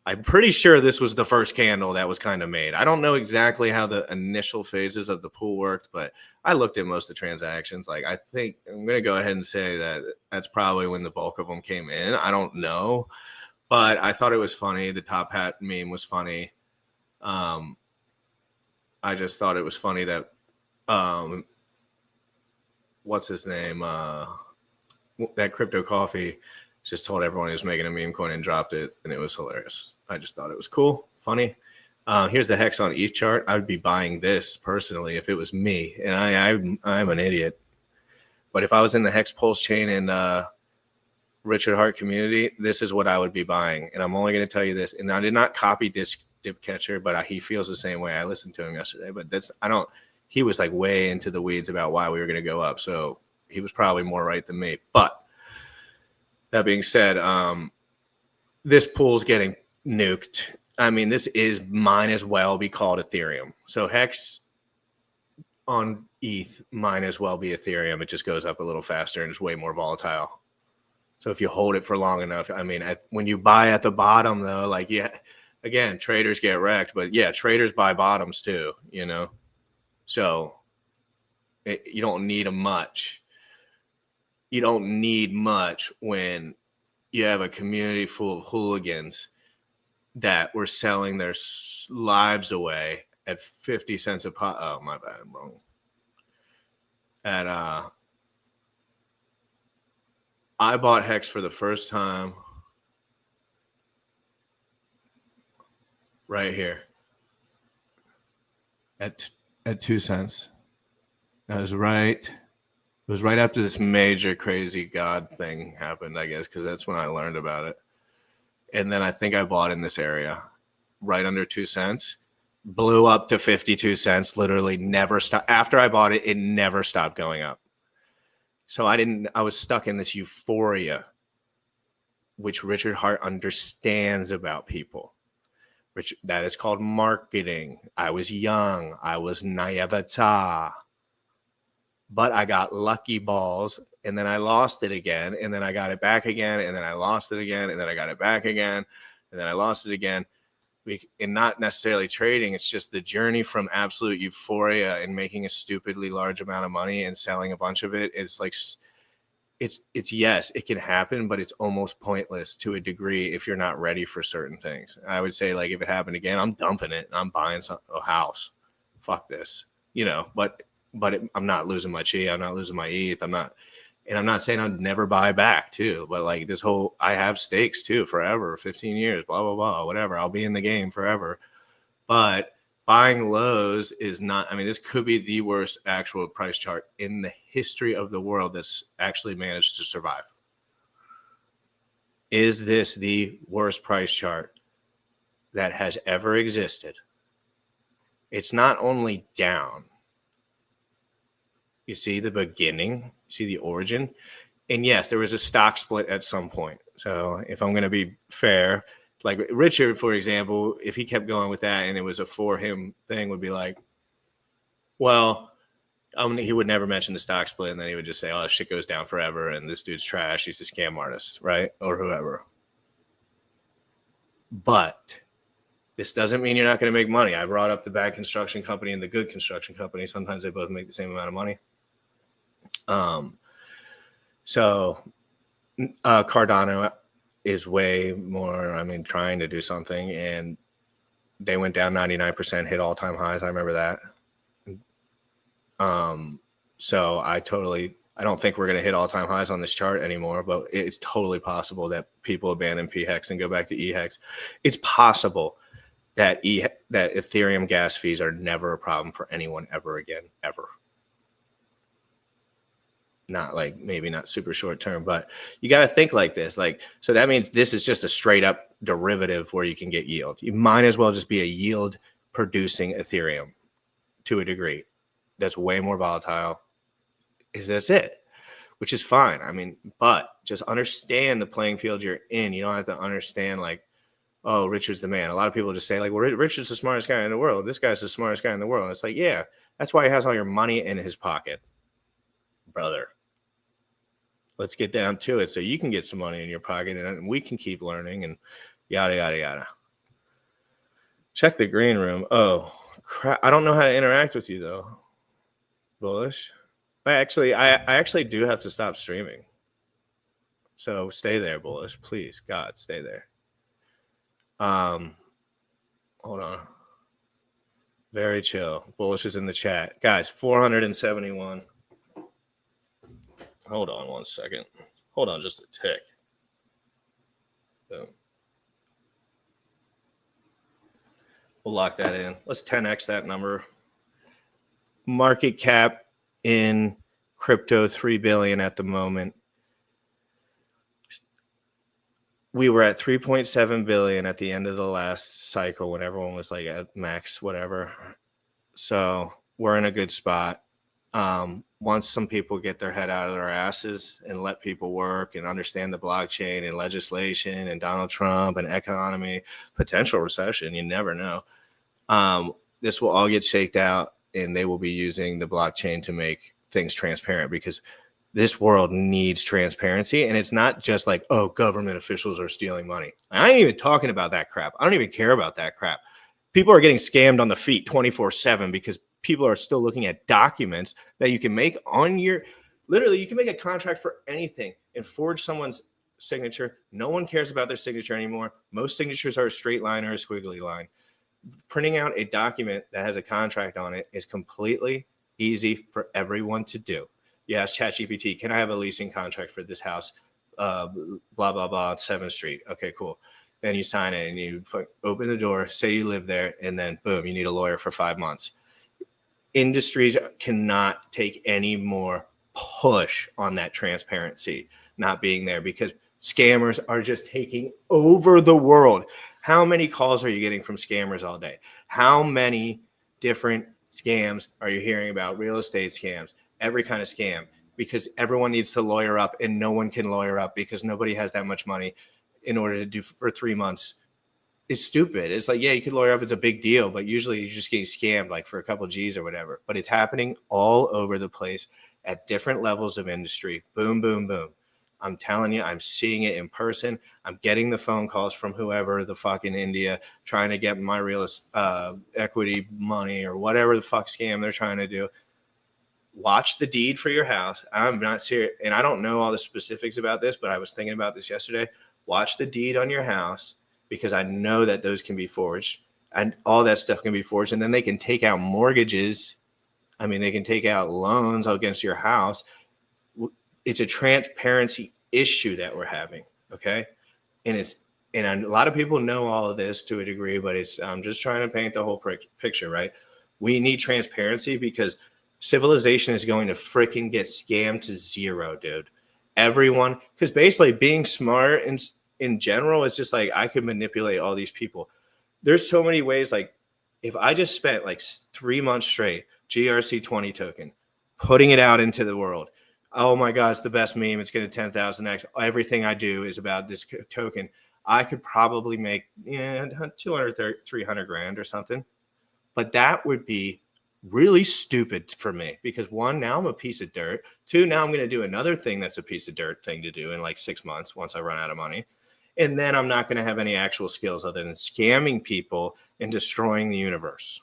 S1: I'm pretty sure this was the first candle that was kind of made. I don't know exactly how the initial phases of the pool worked, but I looked at most of the transactions. Like, I think I'm going to go ahead and say that that's probably when the bulk of them came in. I don't know, but I thought it was funny. The top hat meme was funny. I just thought it was funny that, what's his name? That crypto coffee just told everyone he was making a meme coin and dropped it, and it was hilarious. I just thought it was cool, funny. Here's the hex on ETH chart. I would be buying this personally if it was me, and I'm an idiot. But if I was in the hex pulse chain and Richard Hart community, this is what I would be buying. And I'm only going to tell you this. And I did not copy this dip catcher, but he feels the same way. I listened to him yesterday, but he was like way into the weeds about why we were going to go up. So he was probably more right than me. But that being said, this pool's getting nuked. This might as well be called Ethereum. So Hex on ETH might as well be Ethereum. It just goes up a little faster and it's way more volatile. So if you hold it for long enough, when you buy at the bottom though, again, traders get wrecked, but yeah, traders buy bottoms too, So you don't need much. You don't need much when you have a community full of hooligans that were selling their lives away at 50 cents a pop. Oh, my bad, I'm wrong. I bought Hex for the first time right here at 2 cents. That was right. It was right after this major crazy God thing happened, I guess, because that's when I learned about it. And then I think I bought in this area right under 2 cents, blew up to 52 cents, literally never stopped. After I bought it, it never stopped going up. So I was stuck in this euphoria, which Richard Hart understands about people. That is called marketing. I was young. I was naivete. But I got lucky balls, and then I lost it again, and then I got it back again, and then I lost it again, and then I got it back again, and then I lost it again. And not necessarily trading, it's just the journey from absolute euphoria and making a stupidly large amount of money and selling a bunch of it. It's like, it's yes, it can happen, but it's almost pointless to a degree if you're not ready for certain things. I would say, if it happened again, I'm dumping it. I'm buying a house. Fuck this, but I'm not losing my Chia. I'm not losing my ETH. I'm not saying I'd never buy back too, but I have stakes too forever, 15 years, blah, blah, blah, whatever. I'll be in the game forever. But buying lows is not, this could be the worst actual price chart in the history of the world that's actually managed to survive. Is this the worst price chart that has ever existed? It's not only down. You see the beginning, you see the origin. And yes, there was a stock split at some point. So if I'm going to be fair, like Richard, for example, if he kept going with that and it was a for him thing, would be like, well, he would never mention the stock split. And then he would just say, oh, shit goes down forever. And this dude's trash. He's a scam artist, right? Or whoever. But This doesn't mean you're not going to make money. I brought up the bad construction company and the good construction company. Sometimes they both make the same amount of money. So Cardano is way more, I mean, trying to do something, and they went down 99%, hit all-time highs. I remember that. So I don't think we're going to hit all-time highs on this chart anymore, but it's totally possible that people abandon PHEX and go back to EHEX. It's possible that that Ethereum gas fees are never a problem for anyone ever again, ever. Not like, maybe not super short term, but you got to think like this. Like, so that means this is just a straight up derivative where you can get yield. You might as well just be a yield producing Ethereum to a degree. That's way more volatile. That's it, which is fine. I mean, but just understand the playing field you're in. You don't have to understand like, oh, Richard's the man. A lot of people just say like, well, Richard's the smartest guy in the world. This guy's the smartest guy in the world. It's like, yeah, that's why he has all your money in his pocket, brother. Let's get down to it so you can get some money in your pocket and we can keep learning and yada, yada, yada. Check the green room. Oh, crap. I don't know how to interact with you, though. Bullish. I actually do have to stop streaming. So stay there, Bullish. Please, God, stay there. Hold on. Very chill. Bullish is in the chat. Guys, 471. Hold on one second. Hold on just a tick. Boom. We'll lock that in. Let's 10x that number. Market cap in crypto, 3 billion at the moment. We were at 3.7 billion at the end of the last cycle when everyone was like at max, whatever. So we're in a good spot. Once some people get their head out of their asses and let people work and understand the blockchain and legislation and Donald Trump and economy, potential recession, you never know. This will all get shaked out and they will be using the blockchain to make things transparent because this world needs transparency. And it's not just like, oh, government officials are stealing money. I ain't even talking about that crap. I don't even care about that crap. People are getting scammed on the feet 24/7 because people are still looking at documents that you can make on your, literally you can make a contract for anything and forge someone's signature. No one cares about their signature anymore. Most signatures are a straight line or a squiggly line. Printing out a document that has a contract on it is completely easy for everyone to do. You ask ChatGPT, can I have a leasing contract for this house? Blah, blah, blah, on 7th Street. Okay, cool. Then you sign it and you open the door, say you live there, and then boom, you need a lawyer for 5 months. Industries cannot take any more push on that transparency not being there because scammers are just taking over the world. How many calls are you getting from scammers all day? How many different scams are you hearing about? Real estate scams, every kind of scam, because everyone needs to lawyer up and no one can lawyer up because nobody has that much money in order to do for 3 months. It's stupid. It's like, yeah, you could lawyer up. It's a big deal, but usually you're just getting scammed like for a couple of G's or whatever. But it's happening all over the place at different levels of industry. Boom, boom, boom. I'm telling you, I'm seeing it in person. I'm getting the phone calls from whoever the fuck in India trying to get my real equity money or whatever the fuck scam they're trying to do. Watch the deed for your house. I'm not serious. And I don't know all the specifics about this, but I was thinking about this yesterday. Watch the deed on your house because I know that those can be forged and all that stuff can be forged. And then they can take out mortgages. I mean, they can take out loans against your house. It's a transparency issue that we're having. Okay. And a lot of people know all of this to a degree, but I'm just trying to paint the whole picture, right? We need transparency because civilization is going to freaking get scammed to zero, dude. Everyone, because basically being smart in general is just like I could manipulate all these people. There's so many ways. Like if I just spent like 3 months straight GRC20 token, putting it out into the world. Oh my God, it's the best meme. It's going to 10,000x. Everything I do is about this token. I could probably make 200, 300 grand or something. But that would be really stupid for me because 1, now I'm a piece of dirt. 2, now I'm going to do another thing that's a piece of dirt thing to do in like 6 months once I run out of money. And then I'm not going to have any actual skills other than scamming people and destroying the universe.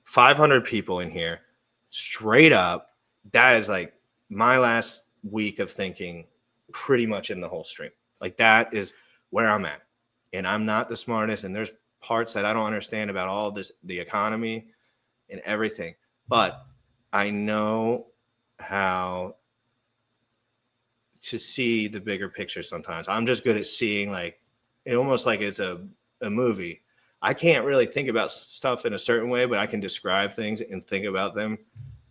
S1: 500 people in here, straight up. That is like my last week of thinking pretty much in the whole stream. Like that is where I'm at. And I'm not the smartest. And there's parts that I don't understand about all this, the economy and everything. But I know how to see the bigger picture sometimes. I'm just good at seeing like it almost like it's a movie. I can't really think about stuff in a certain way, but I can describe things and think about them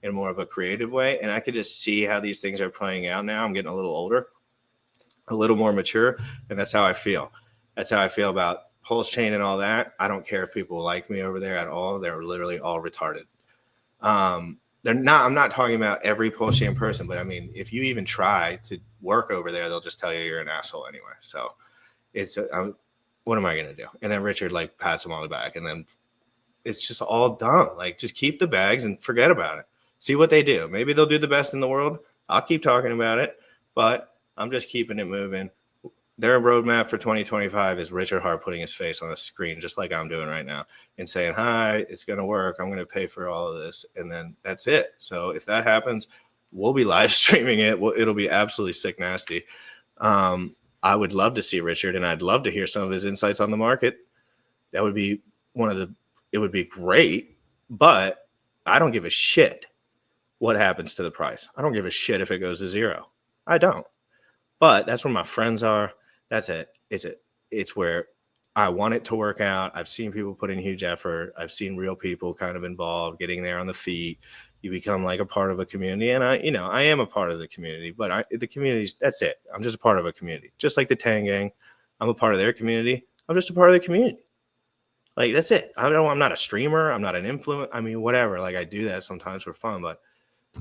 S1: in more of a creative way. And I could just see how these things are playing out now. I'm getting a little older, a little more mature, and that's how I feel. That's how I feel about PulseChain and all that. I don't care if people like me over there at all. They're literally all retarded. They're not. I'm not talking about every PulseChain person, but I mean, if you even try to work over there, they'll just tell you you're an asshole anyway. So it's what am I going to do? And then Richard like pats him on the back, and then it's just all dumb. Like just keep the bags and forget about it. See what they do. Maybe they'll do the best in the world. I'll keep talking about it, but I'm just keeping it moving. Their roadmap for 2025 is Richard Hart putting his face on a screen, just like I'm doing right now, and saying, hi, it's going to work. I'm going to pay for all of this. And then that's it. So if that happens, we'll be live streaming it. It'll be absolutely sick nasty. I would love to see Richard, and I'd love to hear some of his insights on the market. That would be it would be great, but I don't give a shit what happens to the price. I don't give a shit if it goes to zero. I don't. But that's where my friends are. That's it. It's where I want it to work out. I've seen people put in huge effort. I've seen real people kind of involved, getting there on the feet. You become like a part of a community, and I am a part of the community, but the community, that's it. I'm just a part of a community, just like the Tang Gang. I'm a part of their community. I'm just a part of the community. Like, that's it. I'm not a streamer. I'm not an influencer. I mean, whatever. Like, I do that sometimes for fun, but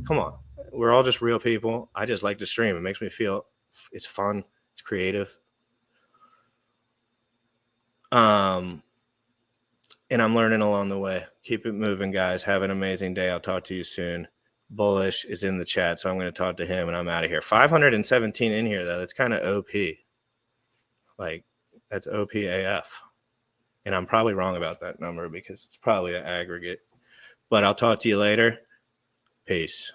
S1: come on. We're all just real people. I just like to stream. It makes me feel it's fun. It's creative. And I'm learning along the way. Keep it moving, guys. Have an amazing day. I'll talk to you soon. Bullish is in the chat, so I'm going to talk to him, and I'm out of here. 517 in here, though. That's kind of OP. Like, that's OP AF. And I'm probably wrong about that number because it's probably an aggregate. But I'll talk to you later. Peace.